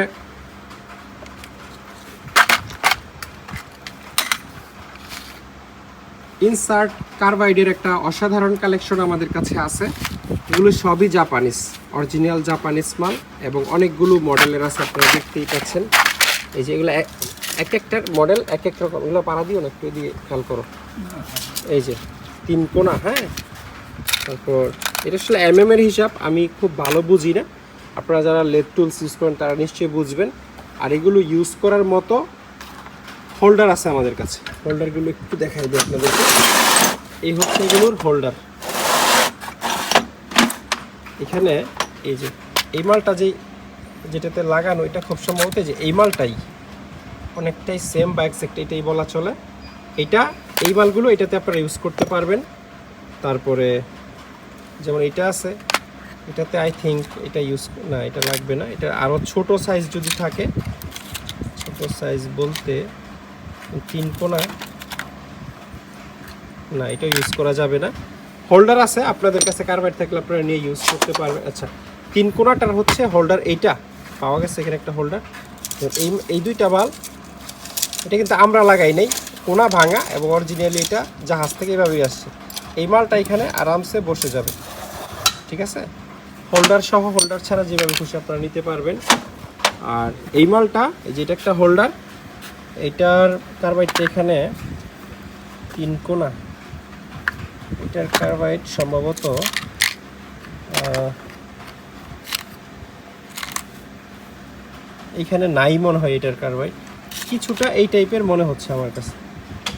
ইনসার্ট কার্বাইডের একটা অসাধারণ কালেকশন আমাদের কাছে আছে। এগুলো সবই জাপানিজ, অরিজিনাল জাপানিজ মাল এবং অনেকগুলো মডেলের আছে, আপনারা দেখতেই পাচ্ছেন। এই যে এগুলো এক একটা মডেল এক এক রকম, এগুলো পাড়া দিও না, একটু দিয়ে খেয়াল করো। এই যে 3 কোণা, হ্যাঁ। তারপর এটা আসলে এর হিসাব আমি খুব ভালো বুঝি না, আপনারা যারা লেদ টুলস ইউজ করেন তারা নিশ্চয়ই বুঝবেন। আর এগুলো ইউজ করার মতো হোল্ডার আছে আমাদের কাছে। হোল্ডারগুলো একটু দেখাই দিই আপনাদেরকে। এই হচ্ছে এগুলোর হোল্ডার। এখানে এই যে এই মালটা যেটাতে লাগানো, এটা খুব সম্ভবত যে এই মালটাই অনেকটাই সেম বা এক্সাক্ট এটাই বলা চলে। এই মালগুলো এটাতে আপনারা ইউজ করতে পারবেন। তারপরে যেমন এটা আছে, এটাতে আই থিঙ্ক এটা ইউজ না, এটা লাগবে না। এটা আরও ছোট সাইজ যদি থাকে, ছোট সাইজ বলতে 3 কোণা, না এটা ইউজ করা যাবে না। হোল্ডার আছে আপনাদের কাছে, কার্বাইড থাকলে আপনারা নিয়ে ইউজ করতে পারবেন। আচ্ছা, 3 কোণাটার হচ্ছে হোল্ডার, এইটা পাওয়া গেছে এখানে একটা হোল্ডার। এই দুইটা বাল, এটা কিন্তু আমরা লাগাই নাই, কোণা ভাঙা এবং অরিজিনালি এটা জাহাজ থেকে এভাবেই আসছে। এই মালটা এখানে আরামসে বসে যাবে, ঠিক আছে। হোল্ডার সহ, হোল্ডার ছাড়া যেভাবে খুশি আপনারা নিতে পারবেন। আর এই মালটা, এই যে এটা একটা হোল্ডার, এটার কার্বাইডটা এখানে 3 কোণা। এটার কার্বাইড সম্ভবত এইখানে নাই মনে হয়, এটার কার্বাইড কিছুটা এই টাইপের মনে হচ্ছে আমার কাছে।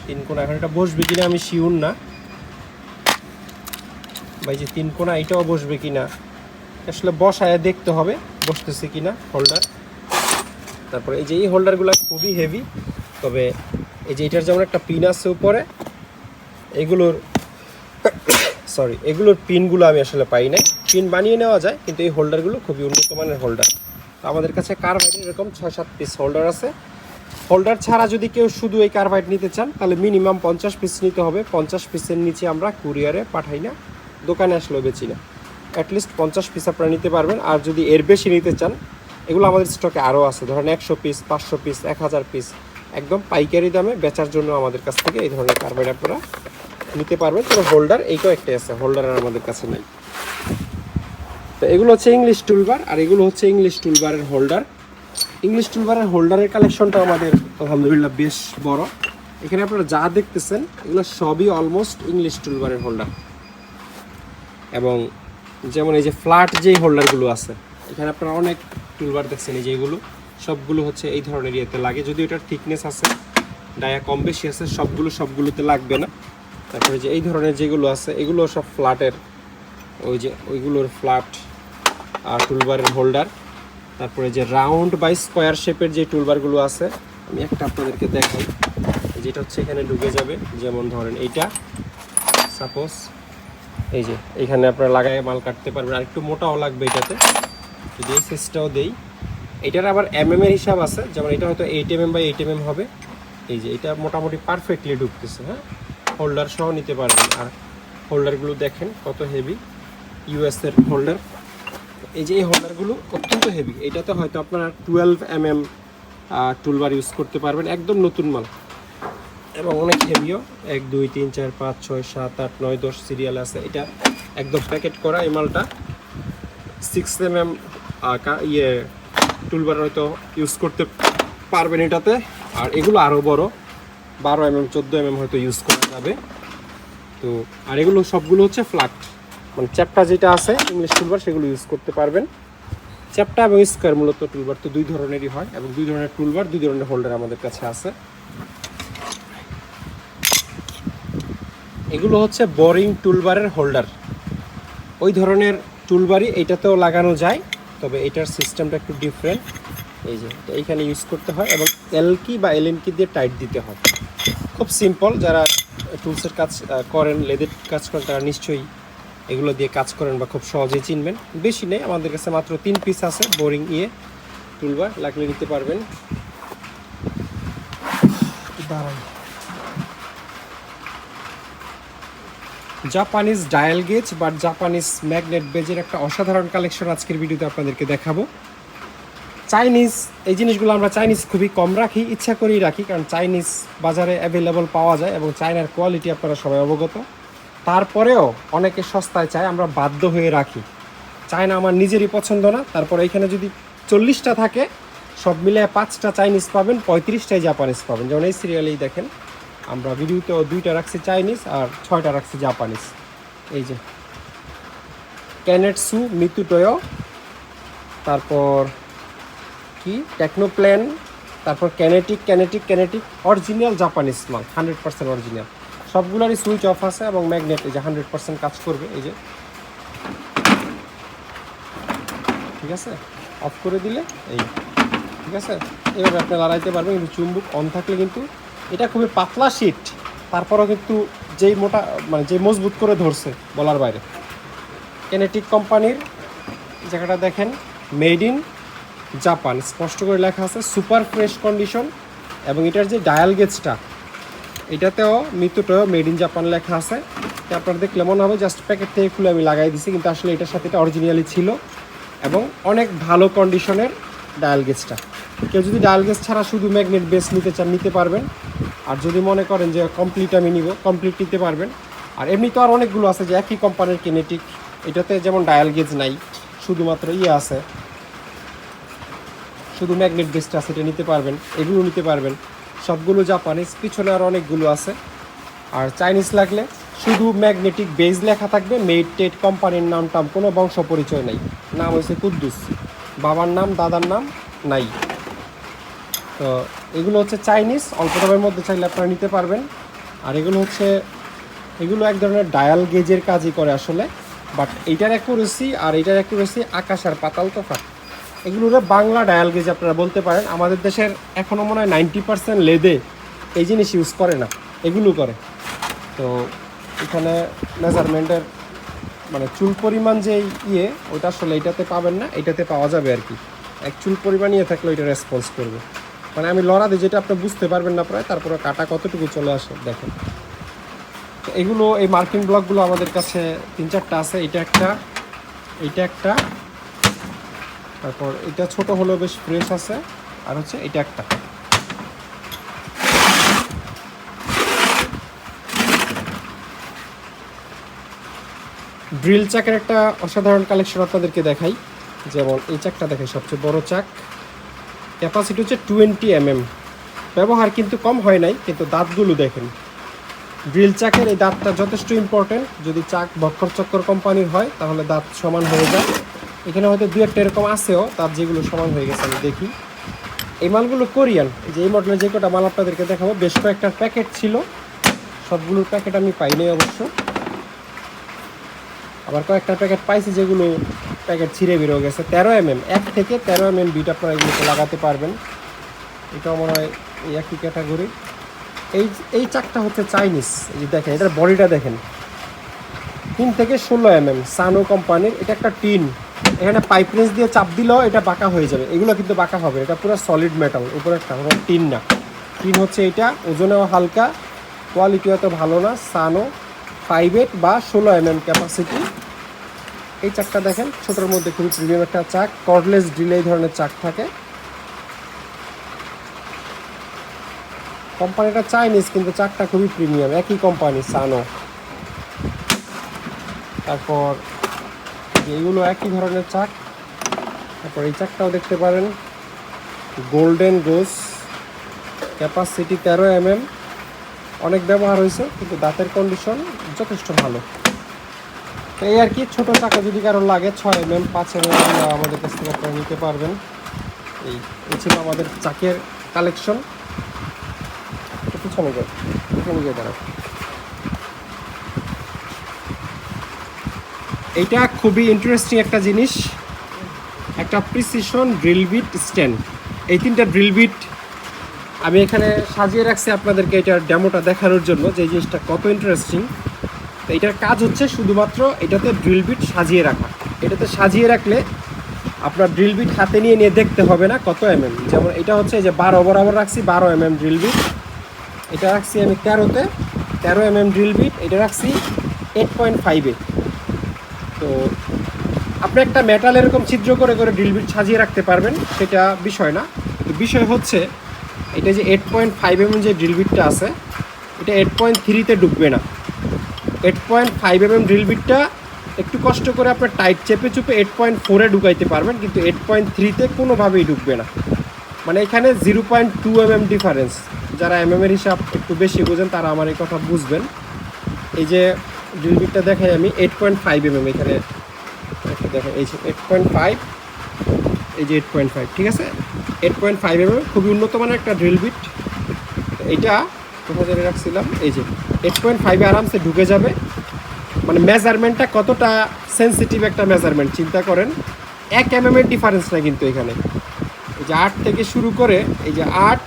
3 কোণা, এখন এটা বসবে কিনা আমি শিওর না ভাই, যে 3 কোণা এটাও বসবে কিনা আসলে বসায় দেখতে হবে বসতেছে কিনা হোল্ডার। তারপরে এই যে এই হোল্ডারগুলো খুবই হেভি, তবে এই যে এটার যেমন একটা পিন আছে উপরে, এগুলোর পিনগুলো আমি আসলে পাই নাই। পিন বানিয়ে নেওয়া যায়, কিন্তু এই হোল্ডারগুলো খুবই উন্নত মানের হোল্ডার। তো আমাদের কাছে কার্বাইডের এরকম 6-7 পিস হোল্ডার আছে। হোল্ডার ছাড়া যদি কেউ শুধু এই কার্বাইড নিতে চান তাহলে মিনিমাম 50 পিস নিতে হবে। 50 পিসের নিচে আমরা কুরিয়ারে পাঠাই না, দোকানে আসলেও বেচি না। অ্যাটলিস্ট 50 পিস আপনারা নিতে পারবেন। আর যদি এর বেশি নিতে চান, এগুলো আমাদের স্টকে আরও আছে, ধরেন 100 পিস, 500 পিস, 1000 পিস, একদম পাইকারি দামে বেচার জন্য আমাদের কাছ থেকে এই ধরনের কার্বাইড আপনারা নিতে পারবেন। তবে হোল্ডার এইটাও একটাই আছে, হোল্ডার আর আমাদের কাছে নাই। তো এগুলো হচ্ছে ইংলিশ টুলবার, আর এগুলো হচ্ছে ইংলিশ টুলবারের হোল্ডার। ইংলিশ টুলবারের হোল্ডারের কালেকশনটা আমাদের আলহামদুলিল্লাহ বেশ বড়। এখানে আপনারা যা দেখতেছেন এগুলো সবই অলমোস্ট ইংলিশ টুলবারের হোল্ডার। এবং যেমন এই যে ফ্ল্যাট যেই হোল্ডারগুলো আছে, এখানে আপনারা অনেক টুলবার দেখছেন, এই যে এগুলো সবগুলো হচ্ছে এই ধরনের ইয়েতে লাগে। যদি এটার থিকনেস আছে, ডায়া কম বেশি আছে, সবগুলোতে লাগবে না। তারপরে যে এই ধরনের যেগুলো আছে, এগুলো সব ফ্ল্যাটের, ওইগুলোর ফ্ল্যাট আর টুলবারের হোল্ডার। তারপরে যে রাউন্ড বাই স্কোয়ার শেপের যে টুলবারগুলো আছে, আমি একটা আপনাদেরকে দেখাই। যেটা হচ্ছে এখানে ঢুকে যাবে, যেমন ধরেন এইটা সাপোজ, এই যে এখানে আপনারা লাগাই মাল কাটতে পারবেন। আর একটু মোটাও লাগবে এটাতে, যদি এই সাইজটাও দেই। এটার আবার এর হিসাব আছে, যেমন এটা হয়তো 8 mm বাই 8 mm হবে। এই যে এটা মোটামুটি পারফেক্টলি ঢুকতেছে, হ্যাঁ। হোল্ডার সহ নিতে পারবেন। আর হোল্ডারগুলো দেখেন কত হেভি, ইউএসের হোল্ডার। এই যে এই হোল্ডারগুলো অত্যন্ত হেভি। এটাতে হয়তো আপনারা 12 mm টুলবার ইউজ করতে পারবেন, একদম নতুন মাল এবং অনেক হেভিও। 1 2 3 4 5 6 7 8 9 10 সিরিয়াল আছে। এটা একদম প্যাকেট করা এই মালটা। 6 mm টুলবার হয়তো ইউজ করতে পারবেন এটাতে। আর এগুলো আরও বড়, 12 mm 14 mm হয়তো ইউজ করা যাবে। তো আর এগুলো সবগুলো হচ্ছে ফ্ল্যাট, মানে চ্যাপটা যেটা আছে ইংলিশ টুলবার সেগুলো ইউজ করতে পারবেন। চ্যাপটা এবং স্কোয়ার মূলত টুলবার তো 2 ধরনেরই হয়, এবং 2 ধরনের টুলবার, 2 ধরনের হোল্ডার আমাদের কাছে আছে। এগুলো হচ্ছে বোরিং টুলবারের হোল্ডার। ওই ধরনের টুলবারই এইটাতেও লাগানো যায়, তবে এটার সিস্টেমটা একটু ডিফারেন্ট। এই যে এইখানে ইউজ করতে হয় এবং এল কি বা এলএন কি দিয়ে টাইট দিতে হয়। খুব সিম্পল, যারা টুলসের কাজ করেন, লেদের কাজ করেন, তারা নিশ্চয়ই এগুলো দিয়ে কাজ করেন বা খুব সহজেই চিনবেন। বেশি নেই, আমাদের কাছে মাত্র 3 পিস আছে বোরিং টুলবার, লাগলে নিতে পারবেন। দাঁড়াই, জাপানিজ ডায়াল গেজ বা জাপানিজ ম্যাগনেট বেজের একটা অসাধারণ কালেকশন আজকের ভিডিওতে আপনাদেরকে দেখাবো। চাইনিজ এই জিনিসগুলো আমরা চাইনিজ খুবই কম রাখি, ইচ্ছা করেই রাখি, কারণ চাইনিজ বাজারে অ্যাভেলেবল পাওয়া যায় এবং চায়নার কোয়ালিটি আপনারা সবাই অবগত। তারপরেও অনেকে সস্তায় চায়, আমরা বাধ্য হয়ে রাখি। চায়না আমার নিজেরই পছন্দ না, তারপরে এখানে যদি 40টা থাকে, সব মিলে 5টা চাইনিজ পাবেন, 35টাই জাপানিজ পাবেন। যেমন এই সিরিয়ালেই দেখেন, আমরা ভিডিওতেও 2টা রাখছি চাইনিজ আর 6টা রাখছি জাপানিজ। এই যে ক্যানেটসু মিতুটোয়ো, তারপর কি টেকনোপ্ল্যান, তারপর ক্যানেটিক অরিজিনাল জাপানিজ মাল, 100% অরিজিনাল। সবগুলোরই সুইচ অফ আছে এবং ম্যাগনেট এই যে 100% কাজ করবে। এই যে ঠিক আছে, অফ করে দিলে এই ঠিক আছে, এভাবে আপনি লড়াইতে পারবেন। কিন্তু চুম্বক অন থাকলে কিন্তু এটা খুবই পাতলা শীট, তারপরেও কিন্তু যেই মোটা মানে যে মজবুত করে ধরছে বলার বাইরে। ক্যানেটিক কোম্পানির জায়গাটা দেখেন, মেড ইন জাপান স্পষ্ট করে লেখা আছে, সুপার ফ্রেশ কন্ডিশন। এবং এটার যে ডায়াল গেজটা, এটাতেও মিতুটোয়ো মেড ইন জাপান লেখা আছে। আপনারা দেখলে মনে হবে জাস্ট প্যাকেট থেকে খুলে আমি লাগাই দিছি, কিন্তু আসলে এটার সাথে এটা অরিজিনালি ছিল এবং অনেক ভালো কন্ডিশনের ডায়াল গেজটা। কেউ যদি ডায়াল গেজ ছাড়া শুধু ম্যাগনেট বেস নিতে চান, নিতে পারবেন। আর যদি মনে করেন যে কমপ্লিট আমি নিব, কমপ্লিট নিতে পারবেন। আর এমনি তো আর অনেকগুলো আছে যে একই কোম্পানির কিনেটিক, এটাতে যেমন ডায়াল গেজ নাই, শুধুমাত্র আছে, শুধু ম্যাগনেট বেসটা আছে, এটা নিতে পারবেন, এগুলো নিতে পারবেন। সবগুলো জাপানিজ, পিছনে আর অনেকগুলো আছে। আর চাইনিজ লাগলে শুধু ম্যাগনেটিক বেজ লেখা থাকবে, মেড টেড, কোম্পানির নাম টাম কোনো বংশ পরিচয় নাই, নাম হয়েছে কুদ্দুস, বাবার নাম দাদার নাম নাই। তো এগুলো হচ্ছে চাইনিজ, অল্প দামের মধ্যে চাইলে আপনারা নিতে পারবেন। আর এগুলো এক ধরনের ডায়াল গেজের কাজই করে আসলে, বাট এইটার অ্যাকুরেসি আর এইটার অ্যাকুরেসি আকাশ আর পাতাল তফাৎ। এগুলোর বাংলা ডায়াল গেজ আপনারা বলতে পারেন। আমাদের দেশের এখনও মনে হয় 90% লেদে এই জিনিস ইউজ করে না, এগুলো করে। তো এখানে মেজারমেন্টের মানে চুল পরিমাণ যে ওইটা আসলে এটাতে পাবেন না, এটাতে পাওয়া যাবে আর কি। এক চুল পরিমাণ থাকলে ওইটা রেসপন্স করবে। মানে আমি লড়া দিই, যেটা আপনি বুঝতে পারবেন না প্রায়, তারপরে কাটা কতটুকু চলে আসে দেখেন। তো এগুলো, এই মার্কিং ব্লকগুলো আমাদের কাছে 3-4টা আছে। এইটা একটা, তারপর এটা ছোট হলেও বেশ ফ্রেশ আছে, আর হচ্ছে এটা একটা। ড্রিল চাকের একটা অসাধারণ কালেকশন আপনাদেরকে দেখাই। যেমন এই চাকটা দেখে, সবচেয়ে বড় চাক, ক্যাপাসিটি হচ্ছে 20 mm। ব্যবহার কিন্তু কম হয় নাই, কিন্তু দাঁতগুলো দেখেন। ড্রিল চাকের এই দাঁতটা যথেষ্ট ইম্পর্টেন্ট। যদি চাক বক্কর চক্কর কোম্পানির হয় তাহলে দাঁত সমান হয়ে যায়। এখানে হয়তো 2-1টা এরকম আছেও দাঁত যেগুলো সমান হয়ে গেছে, আমি দেখি। এই মালগুলো কোরিয়ান। যে এই মডেলের যে কটা মাল আপনাদেরকে দেখাবো, বেশ কয়েকটার প্যাকেট ছিল, সবগুলোর প্যাকেট আমি পাইনি অবশ্য। আবার কয়েকটা প্যাকেট পাইছি যেগুলো প্যাকেট ছিঁড়ে বেরো গেছে। 13 mm, 1 থেকে 13 mm বিট আপনারা এগুলোকে লাগাতে পারবেন। এটাও মনে হয় এই একই ক্যাটাগরি। এই চাকটা হচ্ছে চাইনিজ। এই যে দেখেন, এটার বডিটা দেখেন, 3 থেকে 16 mm, সানো কোম্পানির। এটা একটা টিন, এখানে পাইপ রেঞ্জ দিয়ে চাপ দিলেও এটা বাঁকা হয়ে যাবে। এগুলো কিন্তু বাঁকা হবে, এটা পুরো সলিড মেটাল, উপরে একটা টিন না। টিন হচ্ছে এটা, ওজনেও হালকা, কোয়ালিটি অত ভালো না। সানো 5/8 বা 16 mm ক্যাপাসিটি। এই চাকটা দেখেন, ছোটোর মধ্যে খুবই প্রিমিয়াম একটা চাক। কর্ডলেস ড্রিল এই ধরনের চাক থাকে। কোম্পানিটা চাইনিজ, কিন্তু চাকটা খুবই প্রিমিয়াম, একই কোম্পানি সানো। তারপর এইগুলো একই ধরনের চাক। তারপর এই চাকটাও দেখতে পারেন, গোল্ডেন গোস, ক্যাপাসিটি 13 mm। অনেক ব্যবহার হয়েছে, কিন্তু দাঁতের কন্ডিশন যথেষ্ট ভালো। তো এই আর কি, ছোটো চাকা যদি কারো লাগে 6 mm, 5 mm আমাদের কাছ থেকে আপনারা নিতে পারবেন। এই ছিল আমাদের চাকের কালেকশন। পিছনে গিয়ে দাঁড়াও। এইটা খুবই ইন্টারেস্টিং একটা জিনিস, একটা প্রিসিশন ড্রিল বিট স্ট্যান্ড। এই 3টা ড্রিল বিট আমি এখানে সাজিয়ে রাখছি আপনাদেরকে এটার ডেমোটা দেখানোর জন্য, যে জিনিসটা কত ইন্টারেস্টিং। তো এটার কাজ হচ্ছে শুধুমাত্র এটাতে ড্রিল বিট সাজিয়ে রাখা। এটাতে সাজিয়ে রাখলে আপনার ড্রিল বিট হাতে নিয়ে নিয়ে দেখতে হবে না কত এমএম। যেমন এটা হচ্ছে যে 12 বরাবর রাখছি, 12 এমএম ড্রিল বিট। এটা রাখছি আমি 13-তে, 13 এমএম ড্রিল বিট। এটা রাখছি 8.5-এ। তো আপনি একটা মেটাল এরকম ছিদ্র করে করে ড্রিল বিট সাজিয়ে রাখতে পারবেন, সেটা বিষয় না। তো বিষয় হচ্ছে এটা যে 8.5 mm যে ড্রিল বিটটা আছে, এটা 8.3-তে ঢুকবে না। 8.5 mm ড্রিল বিটটা একটু কষ্ট করে আপনার টাইট চেপে চুপে 8.4-এ ঢুকাইতে পারবেন, কিন্তু 8.3-তে কোনোভাবেই ঢুকবে না। মানে এখানে 0.2 mm ডিফারেন্স। যারা এমএমের হিসাব একটু বেশি বোঝেন তারা আমার এই কথা বুঝবেন। এই যে ড্রিল বিটটা দেখাই আমি 8.5 mm, এখানে দেখেন এই যে 8.5, এই যে 8.5, ঠিক আছে। 8.5 mm খুবই উন্নত মানের একটা ড্রিল বিট। এইটা কোথায় ধরে রাখছিলাম, এই যে 8.5-এ আরামসে ঢুকে যাবে। মানে মেজারমেন্টটা কতটা সেন্সিটিভ একটা মেজারমেন্ট চিন্তা করেন। 1 mm এর ডিফারেন্স না কিন্তু এখানে। এই যে 8 থেকে শুরু করে এই যে 8,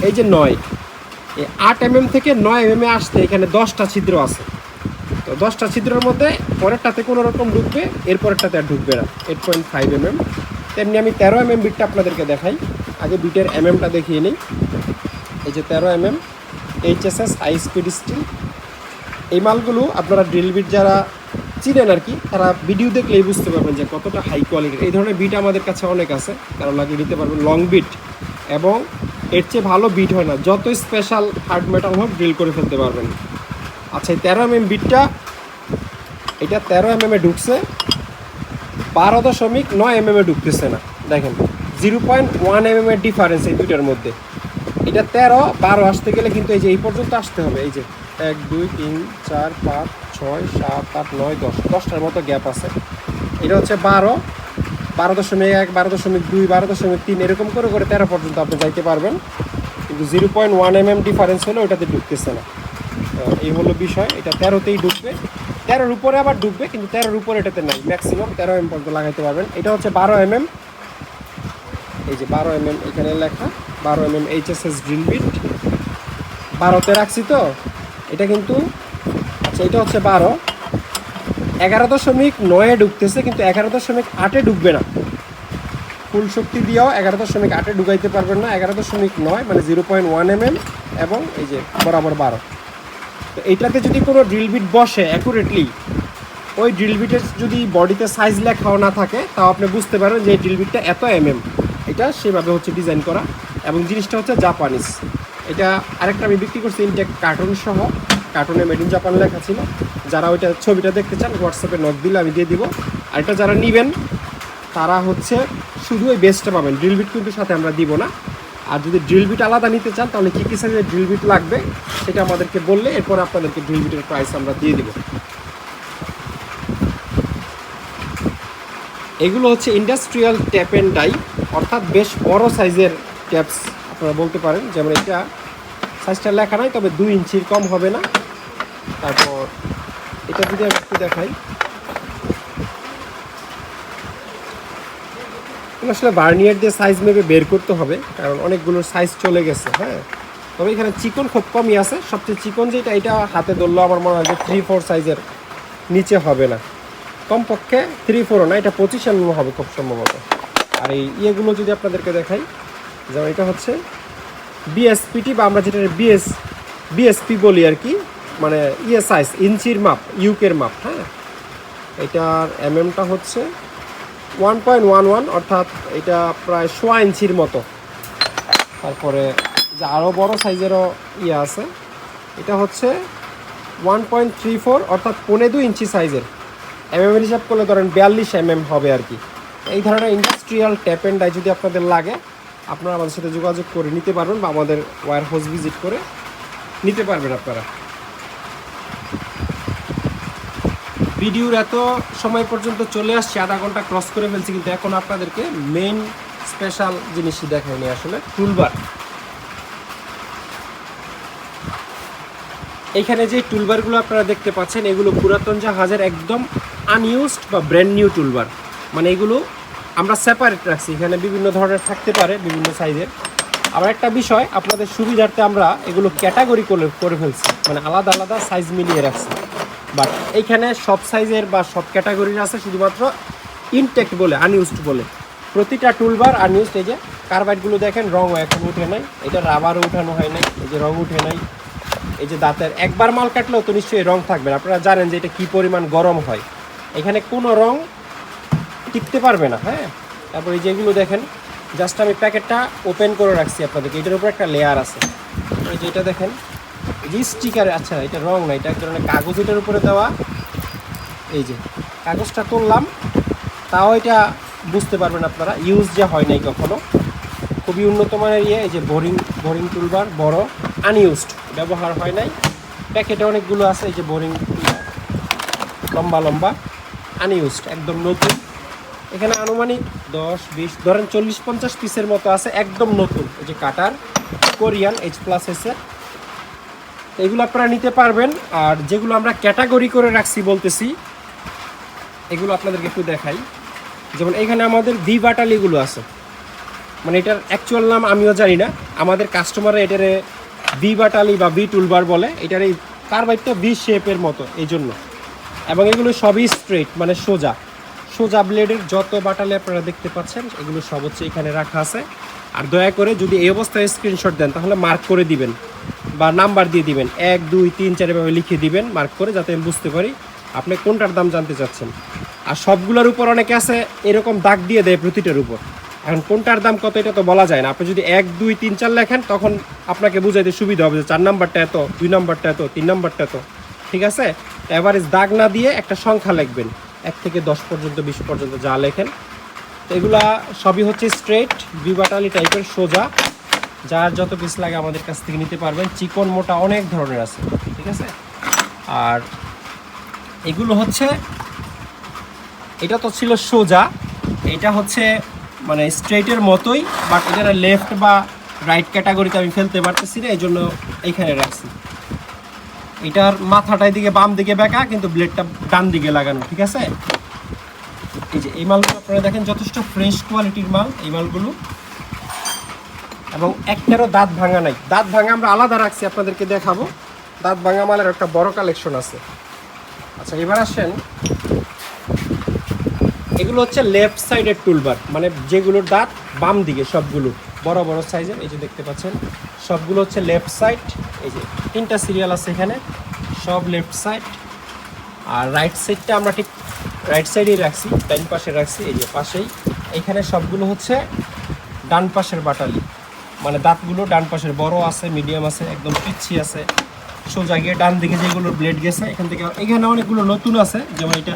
এই যে 9, এই 8 mm থেকে 9 mm এ আসতে এখানে 10টা ছিদ্র আছে। তো 10টা ছিদ্রের মধ্যে পরেরটাতে কোনো রকম ঢুকবে, এরপরেরটাতে আর ঢুকবে না 8.5 mm। তেমনি আমি 13 mm বিটটা আপনাদেরকে দেখাই। আগে বিটের এমএমটা দেখিয়ে নিই। এই যে 13 mm HSS high speed steel. এই মালগুলো আপনারা ড্রিল বিট যারা চিনেন আর কি, তারা ভিডিও দেখলেই বুঝতে পারবেন যে কতটা হাই কোয়ালিটির। এই ধরনের বিট আমাদের কাছে অনেক আছে, কারণ লাগিয়ে নিতে পারবেন লং বিট, এবং এর চেয়ে ভালো বিট হয় না। যত স্পেশাল হার্ড মেটাল হোক ড্রিল করে ফেলতে পারবেন। আচ্ছা, এই 13 mm বিটটা, এটা 13 mm এ ঢুকছে, 12.9 mm এ ঢুকতেছে না। দেখেন 0.1 mm এর ডিফারেন্স এই দুইটার মধ্যে। এটা 13, 12 আসতে গেলে কিন্তু এই যে এই পর্যন্ত আসতে হবে। এই যে 1 2 3 4 5 6 7 8 9 10, 10টার মতো গ্যাপ আছে। এটা হচ্ছে 12, 12.1, 12.2, 12.3, এরকম করে করে 13 পর্যন্ত আপনি যাইতে পারবেন, কিন্তু 0.1 mm ডিফারেন্স হলে ওটাতে ঢুকতেছে না। এই হলো বিষয়। এটা 13-তেই ঢুকবে, 13-র উপরে আবার ঢুকবে, কিন্তু 13-র উপরে এটাতে নাই। ম্যাক্সিমাম 13 mm পর্যন্ত লাগাইতে পারবেন। এটা হচ্ছে 12 mm, এই যে 12 mm এখানে লেখা, 12 mm HSS ড্রিল বিট। 12-তে রাখছি তো এটা কিন্তু। আচ্ছা, এটা হচ্ছে 12, 11.9-এ ঢুকতেছে, কিন্তু 11.8-এ ঢুকবে না। ফুল শক্তি দিয়েও 11.8-এ ঢুকাইতে পারবেন না। 11.9 মানে 0.1 mm, এবং এই যে বরাবর 12। তো এইটাতে যদি কোনো ড্রিল বিট বসে অ্যাকুরেটলি, ওই ড্রিল বিটের যদি বডিতে সাইজ লেখাও না থাকে, তাও আপনি বুঝতে পারবেন যে এই ড্রিল বিটটা এত mm। এটা সেভাবে হচ্ছে ডিজাইন করা, এবং জিনিসটা হচ্ছে জাপানিজ। এটা আরেকটা আমি বিক্রি করছি ইনটেক কার্টুন সহ, কার্টুনে মেড ইন জাপান লেখা ছিল। যারা ওইটা ছবিটা দেখতে চান হোয়াটসঅ্যাপে নক দিলে আমি দিয়ে দিব। আর এটা যারা নেবেন তারা হচ্ছে শুধু ওই বেসটা পাবেন, ড্রিল বিট কিন্তু সাথে আমরা দিব না। আর যদি ড্রিল বিট আলাদা নিতে চান, তাহলে কী কী সাইজের ড্রিল বিট লাগবে সেটা আমাদেরকে বললে এরপর আপনাদেরকে ড্রিল বিটের প্রাইস আমরা দিয়ে দিব। এগুলো হচ্ছে ইন্ডাস্ট্রিয়াল ট্যাপ অ্যান্ড ডাই, অর্থাৎ বেশ বড় সাইজের ট্যাপস আপনারা বলতে পারেন। যেমন এটা সাইজটা লেখা নাই, তবে 2 ইঞ্চির কম হবে না। তারপর এটা যদি আমি একটু দেখাই, আসলে ভার্নিয়ার দিয়ে সাইজ মেপে বের করতে হবে, কারণ অনেকগুলোর সাইজ চলে গেছে। হ্যাঁ, তবে এখানে চিকন খুব কমই আছে। সবচেয়ে চিকন যেটা, এটা হাতে ধরলেও আমার মনে হয় যে 3-4 সাইজের নিচে হবে না, কমপক্ষে 3-4 না, এটা 25 mm হবে খুব সম্ভবত। আর এই ইয়েগুলো যদি আপনাদেরকে দেখাই, যেমন এটা হচ্ছে বিএসপিটি, বা আমরা যেটা বিএসপি বলি আর কি, মানে ইয়ে সাইজ, ইঞ্চির মাপ, ইউকের মাপ। হ্যাঁ, এটার এমএমটা হচ্ছে 1.11, অর্থাৎ এটা প্রায় 1.25 ইঞ্চির মতো। তারপরে যে আরও বড় সাইজেরও ইয়ে আছে, এটা হচ্ছে 1.34, অর্থাৎ 1.25 ইঞ্চি সাইজের। এমএমের হিসাব করলে ধরেন 42 mm হবে আর কি। এই ধরনের ইন্ডাস্ট্রিয়াল ট্যাপ অ্যান্ড ডাই যদি আপনাদের লাগে, আপনারা আমাদের সাথে যোগাযোগ করে নিতে পারবেন, বা আমাদের ওয়্যার হাউস ভিজিট করে নিতে পারবেন আপনারা। ভিডিওর এত সময় পর্যন্ত চলে আসছে, আধা ঘন্টা ক্রস করে ফেলছি, কিন্তু এখন আপনাদেরকে মেইন স্পেশাল জিনিসই দেখায়নি আসলে, টুলবার। এইখানে যে টুলবারগুলো আপনারা দেখতে পাচ্ছেন, এগুলো পুরাতন জাহাজের একদম আনইউজড বা ব্র্যান্ড নিউ টুলবার। মানে এগুলো আমরা সেপারেট রাখছি, এখানে বিভিন্ন ধরনের থাকতে পারে, বিভিন্ন সাইজের। আবার একটা বিষয়, আপনাদের সুবিধার্থে আমরা এগুলো ক্যাটাগরি করে ফেলছি, মানে আলাদা আলাদা সাইজ মিলিয়ে রাখছি। বাট এইখানে সব সাইজের বা সব ক্যাটাগরির আছে, শুধুমাত্র ইনটেক্ট বলে, আনইউজড বলে। প্রতিটা টুলবার আনইউজড। এই যে কার্বাইডগুলো দেখেন রঙও এখন উঠে নাই, এটা রাবারও উঠানো হয় নাই, এই যে রং উঠে নাই। এই যে দাঁতের একবার মাল কাটলেও তো নিশ্চয়ই রং থাকবে না, আপনারা জানেন যে এটা কী পরিমাণ গরম হয়, এখানে কোনো রং টিকতে পারবে না। হ্যাঁ, তারপর এই যেগুলো দেখেন, জাস্ট আমি প্যাকেটটা ওপেন করে রাখছি আপনাদেরকে, এটার উপর একটা লেয়ার আছে। এই যে এটা দেখেন, যে স্টিকার, আচ্ছা এটা রং না, এটা এক ধরনের কাগজ এটার উপরে দেওয়া। এই যে কাগজটা তুললাম, তাও এটা বুঝতে পারবেন আপনারা ইউজ যে হয় নাই কখনো, খুবই উন্নত মানের ইয়ে। এই যে বোরিং টুলবার বড়, আনইউজড, ব্যবহার হয় নাই। প্যাকেটে অনেকগুলো আছে, এই যে বোরিং লম্বা লম্বা, আনইউজড, একদম নতুন। এখানে আনুমানিক 10-20 ধরেন 40-50 পিসের মতো আছে, একদম নতুন। এই যে কাটার কোরিয়ান H+S এর, এগুলো আপনারা নিতে পারবেন। আর যেগুলো আমরা ক্যাটাগরি করে রাখছি বলতেছি, এগুলো আপনাদেরকে একটু দেখাই। যেমন এখানে আমাদের ভি বাটালিগুলো আছে, মানে এটার অ্যাকচুয়াল নাম আমিও জানি না, আমাদের কাস্টমাররা এটারে ভি বাটালি বা ভি টুলবার বলে। এটার এই কার্বাইডটা ভি শেপের মতো, এই জন্য। এবং এগুলো সবই স্ট্রেট, মানে সোজা সোজা ব্লেডের যত বাটালি আপনারা দেখতে পাচ্ছেন, এগুলো সব হচ্ছে এখানে রাখা আছে। আর দয়া করে যদি এই অবস্থায় স্ক্রিনশট দেন, তাহলে মার্ক করে দিবেন বা নাম্বার দিয়ে দিবেন, 1 2 3 4 এভাবে লিখে দিবেন মার্ক করে, যাতে আমি বুঝতে পারি আপনি কোনটার দাম জানতে চাচ্ছেন। আর সবগুলোর উপর অনেকে আছে এরকম দাগ দিয়ে দেয় প্রতিটার উপর, এখন কোনটার দাম কত এটা তো বলা যায় না। আপনি যদি 1 2 3 4 লেখেন, তখন আপনাকে বুঝাইতে সুবিধা হবে যে 4 নাম্বারটা এত, 2 নাম্বারটা এত, 3 নাম্বারটা এত, ঠিক আছে? এভারেজ দাগ না দিয়ে একটা সংখ্যা লিখবেন, 1 থেকে 10 পর্যন্ত, 20 পর্যন্ত যা লেখেন। তো এগুলা সবই হচ্ছে স্ট্রেট ভি বাটালি টাইপের, সোজা। যার যত পিস লাগে আমাদের কাছ থেকে নিতে পারবেন, চিকন মোটা অনেক ধরনের আছে, ঠিক আছে? আর এগুলো হচ্ছে, এটা তো ছিল সোজা, এটা হচ্ছে মানে স্ট্রেটের মতোই, বাট এটা লেফট বা রাইট ক্যাটাগরিতে আমি ফেলতে পারতেছি না, এই জন্য এইখানে রাখছি। এটার মাথাটা দিকে বাম দিকে বেঁকা, কিন্তু ব্লেডটা ডান দিকে লাগানো, ঠিক আছে? এই যে এই মালগুলো আপনারা দেখেন যথেষ্ট ফ্রেশ কোয়ালিটির মাল এই মালগুলো, এবং একটারও দাঁত ভাঙা নাই। দাঁত ভাঙা আমরা আলাদা রাখছি, আপনাদেরকে দেখাবো। দাঁত ভাঙা মালের একটা বড় কালেকশন আছে। আচ্ছা, এবার আসেন, এগুলো হচ্ছে লেফট সাইডের টুলবার, মানে যেগুলোর দাঁত বাম দিকে, সবগুলো বড় বড় সাইজের। এই যে দেখতে পাচ্ছেন, সবগুলো হচ্ছে লেফট সাইড। এই যে 3টা সিরিয়াল আছে এখানে, সব লেফট সাইড। আর রাইট সাইডটা আমরা ঠিক রাইট সাইডেই রাখছি, ডান পাশে রাখছি, এই যে পাশেই। এইখানে সবগুলো হচ্ছে ডান পাশের বাটালি, মানে দাঁতগুলো ডান পাশের, বড় আছে, মিডিয়াম আছে, একদম পিচ্ছি আছে। সোজা গিয়ে ডান দিকে যেগুলো ব্লেড গেছে এখান থেকে, এখানে অনেকগুলো নতুন আছে। যেমন এটা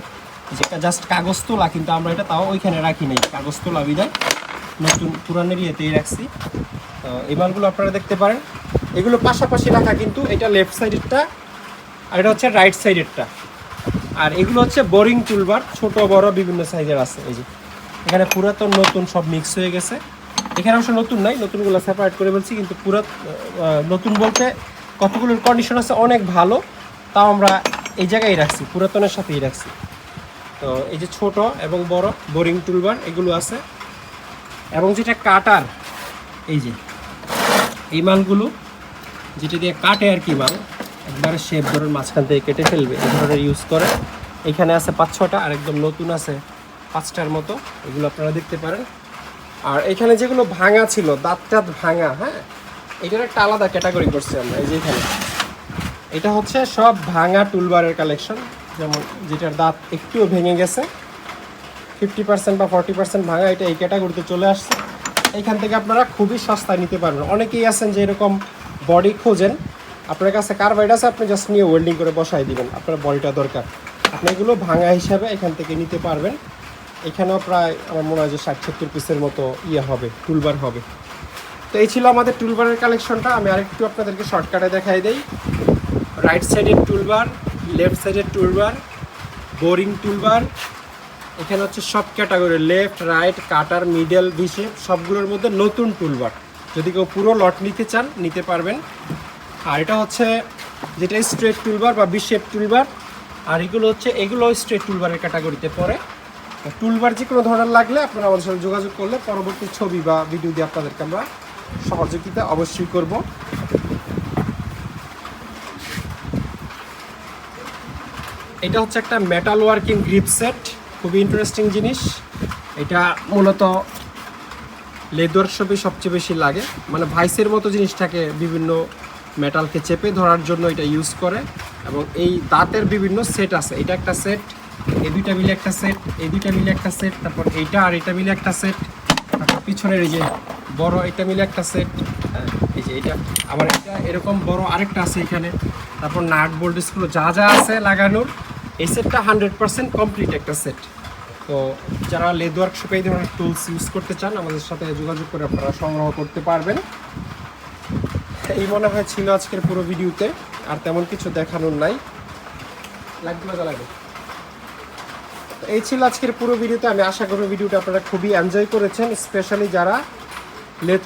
যেটা জাস্ট কাগজ তোলা, কিন্তু আমরা এটা তাও ওইখানে রাখি নাই, কাগজ তোলা বিদায় নতুন পুরানের ইয়েতেই রাখছি। তো এই মালগুলো আপনারা দেখতে পারেন, এগুলো পাশাপাশি রাখা, কিন্তু এটা লেফট সাইডেরটা আর এটা হচ্ছে রাইট সাইডেরটা। আর এগুলো হচ্ছে বোরিং টুলবার, ছোট বড় বিভিন্ন সাইজের আছে। এই যে এখানে পুরাতন নতুন সব মিক্স হয়ে গেছে। এখানে অবশ্য নতুন নাই, নতুনগুলো সেপারেট করে বলছি, কিন্তু নতুন বলতে কতগুলোর কন্ডিশন আছে অনেক ভালো, তাও আমরা এই জায়গায় রাখছি, পুরাতনের সাথেই রাখছি। তো এই যে ছোট এবং বড় বোরিং টুলবার এগুলো আছে। এবং যেটা কাটার, এই যে এই মালগুলো যেটা দিয়ে কাটে আর কি, মাল একবারে শেপ ধরুন মাঝখান থেকে কেটে ফেলবে, এই ধরনের ইউজ করে। এখানে আছে 5-6টা, আর একদম নতুন আছে 5টার মতো, এগুলো আপনারা দেখতে পারেন। আর এখানে যেগুলো ভাঙা ছিল, দাঁতটা ভাঙা, হ্যাঁ, এটার একটা আলাদা ক্যাটাগরি করছি আমরা। এই যে এখানে এটা হচ্ছে সব ভাঙা টুলবারের কালেকশন, যেমন যেটার দাঁত একটুও ভেঙে গেছে, 50% বা 40% ভাঙা, এটা এই ক্যাটাগরিতে চলে আসছে। এইখান থেকে আপনারা খুবই সস্তায় নিতে পারবেন। অনেকেই আছেন যে এরকম বডি খোঁজেন, আপনার কাছে কার্বাইড আছে, আপনি জাস্ট নিয়ে ওয়েল্ডিং করে বসাই দিবেন, আপনার বডিটা দরকার, আপনি এগুলো ভাঙা হিসাবে এখান থেকে নিতে পারবেন। এখানেও প্রায় আমার মনে হয় যে 60-70 পিসের মতো হবে, টুলবার হবে। তো এই ছিল আমাদের টুলবারের কালেকশনটা। আমি আরেকটু আপনাদেরকে শর্টকাটে দেখাই দেই। রাইট সাইডের টুলবার, লেফট সাইডের টুলবার, বোরিং টুলবার, এখানে হচ্ছে সব ক্যাটাগরি, লেফট রাইট কাটার মিডল ভিশেপ, সবগুলোর মধ্যে নতুন টুলবার। যদি কেউ পুরো লট নিতে চান নিতে পারবেন। আর এটা হচ্ছে যেটা স্ট্রেট টুলবার বা ভিশেপ টুলবার, আর এগুলো হচ্ছে, এগুলো স্ট্রেট টুলবারের ক্যাটাগরিতে পড়ে। টুলবার যে কোনো ধরনের লাগলে আপনারা আমাদের সাথে যোগাযোগ করলে পরবর্তী ছবি বা ভিডিও দিয়ে আপনাদেরকে আমরা সহযোগিতা অবশ্যই করব। এটা হচ্ছে একটা মেটাল ওয়ার্কিং গ্রিপ সেট, খুবই ইন্টারেস্টিং জিনিস। এটা মূলত লেদার শপে সবচেয়ে বেশি লাগে, মানে ভাইসের মতো জিনিসটাকে বিভিন্ন মেটালকে চেপে ধরার জন্য এটা ইউজ করে। এবং এই দাঁতের বিভিন্ন সেট আছে, এটা একটা সেট, এই দুইটা মিলে একটা সেট, এই দুইটা মিলে একটা সেট, তারপর এইটা আর এটা মিলে একটা সেট, তারপর পিছনের এই যে বড় এটা মিলে একটা সেট, এই যে এটা আবার এটা এরকম বড় আরেকটা আছে এখানে, তারপর নাট বোল্ট স্ক্রু যা যা আছে লাগানোর, এই সেটটা 100% কমপ্লিট একটা সেট। তো যারা লেদ ওয়ার্কশপে এই ধরনের টুলস ইউজ করতে চান আমাদের সাথে যোগাযোগ করে আপনারা সংগ্রহ করতে পারবেন। এই মনে হয় ছিল আজকের পুরো ভিডিওতে, আর তেমন কিছু দেখানোর নাই। লাগবে এই ছিল আজকের পুরো ভিডিওতে। আমি আশা করি ভিডিওটা আপনারা খুবই এনজয় করেছেন, স্পেশালি যারা লেদ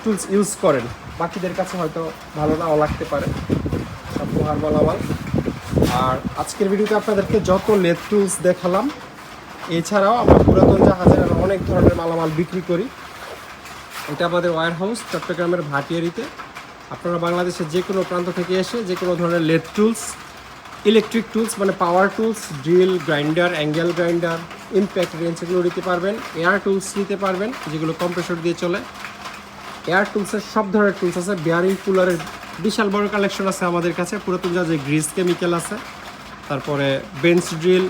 টুলস ইউজ করেন। বাকিদের কাছে হয়তো ভালো নাও লাগতে পারে, সব লোহার মালামাল। আর আজকের ভিডিওতে আপনাদেরকে যত লেদ টুলস দেখালাম, এছাড়াও আমরা পুরাতন জাহাজের অনেক ধরনের মালামাল বিক্রি করি। এটা আমাদের ওয়্যার হাউস চট্টগ্রামের ভাটিয়ারিতে। আপনারা বাংলাদেশের যে কোনো প্রান্ত থেকে এসে যে কোনো ধরনের লেদ টুলস, ইলেকট্রিক টুলস মানে পাওয়ার tools, drill, grinder, angle grinder, impact range এগুলো নিতে পারবেন। এয়ার টুলস নিতে পারবেন যেগুলো কম্প্রেসর দিয়ে চলে। এয়ার টুলসের সব ধরনের টুলস আছে, বেয়ারিং কুলারের বিশাল বড় কালেকশন আছে আমাদের কাছে। পুরাতন জাহাজে গ্রিস কেমিক্যাল আছে, তারপরে বেঞ্চ ড্রিল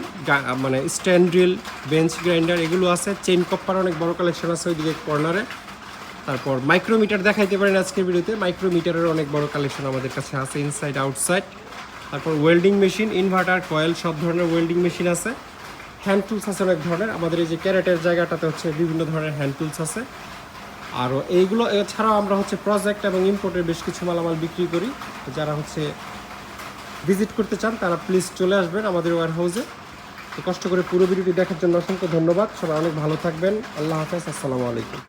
মানে স্ট্যান্ড ড্রিল, বেঞ্চ গ্রাইন্ডার এগুলো আছে। চেইন কপ্পার অনেক বড় কালেকশন আছে ওইদিকে কর্নারে। তারপর মাইক্রোমিটার দেখাইতে পারেন আজকের ভিডিওতে, মাইক্রোমিটারের অনেক বড় কালেকশন আমাদের কাছে আছে, ইনসাইড আউটসাইড। তারপর ওয়েল্ডিং মেশিন, ইনভার্টার, কয়েল সব ধরনের ওয়েল্ডিং মেশিন আছে। হ্যান্ড টুলস আছে অনেক ধরনের, আমাদের এই যে ক্যারেটের জায়গাটাতে হচ্ছে বিভিন্ন ধরনের হ্যান্ড টুলস আছে। আরও এইগুলো এছাড়াও আমরা হচ্ছে প্রজেক্ট এবং ইম্পোর্টের বেশ কিছু মালামাল বিক্রি করি। যারা হচ্ছে ভিজিট করতে চান তারা প্লিজ চলে আসবেন আমাদের ওয়্যার হাউসে। তো কষ্ট করে পুরো ভিডিওটি দেখার জন্য অসংখ্য ধন্যবাদ। সবাই অনেক ভালো থাকবেন। আল্লাহ হাফেজ, আসসালামু আলাইকুম।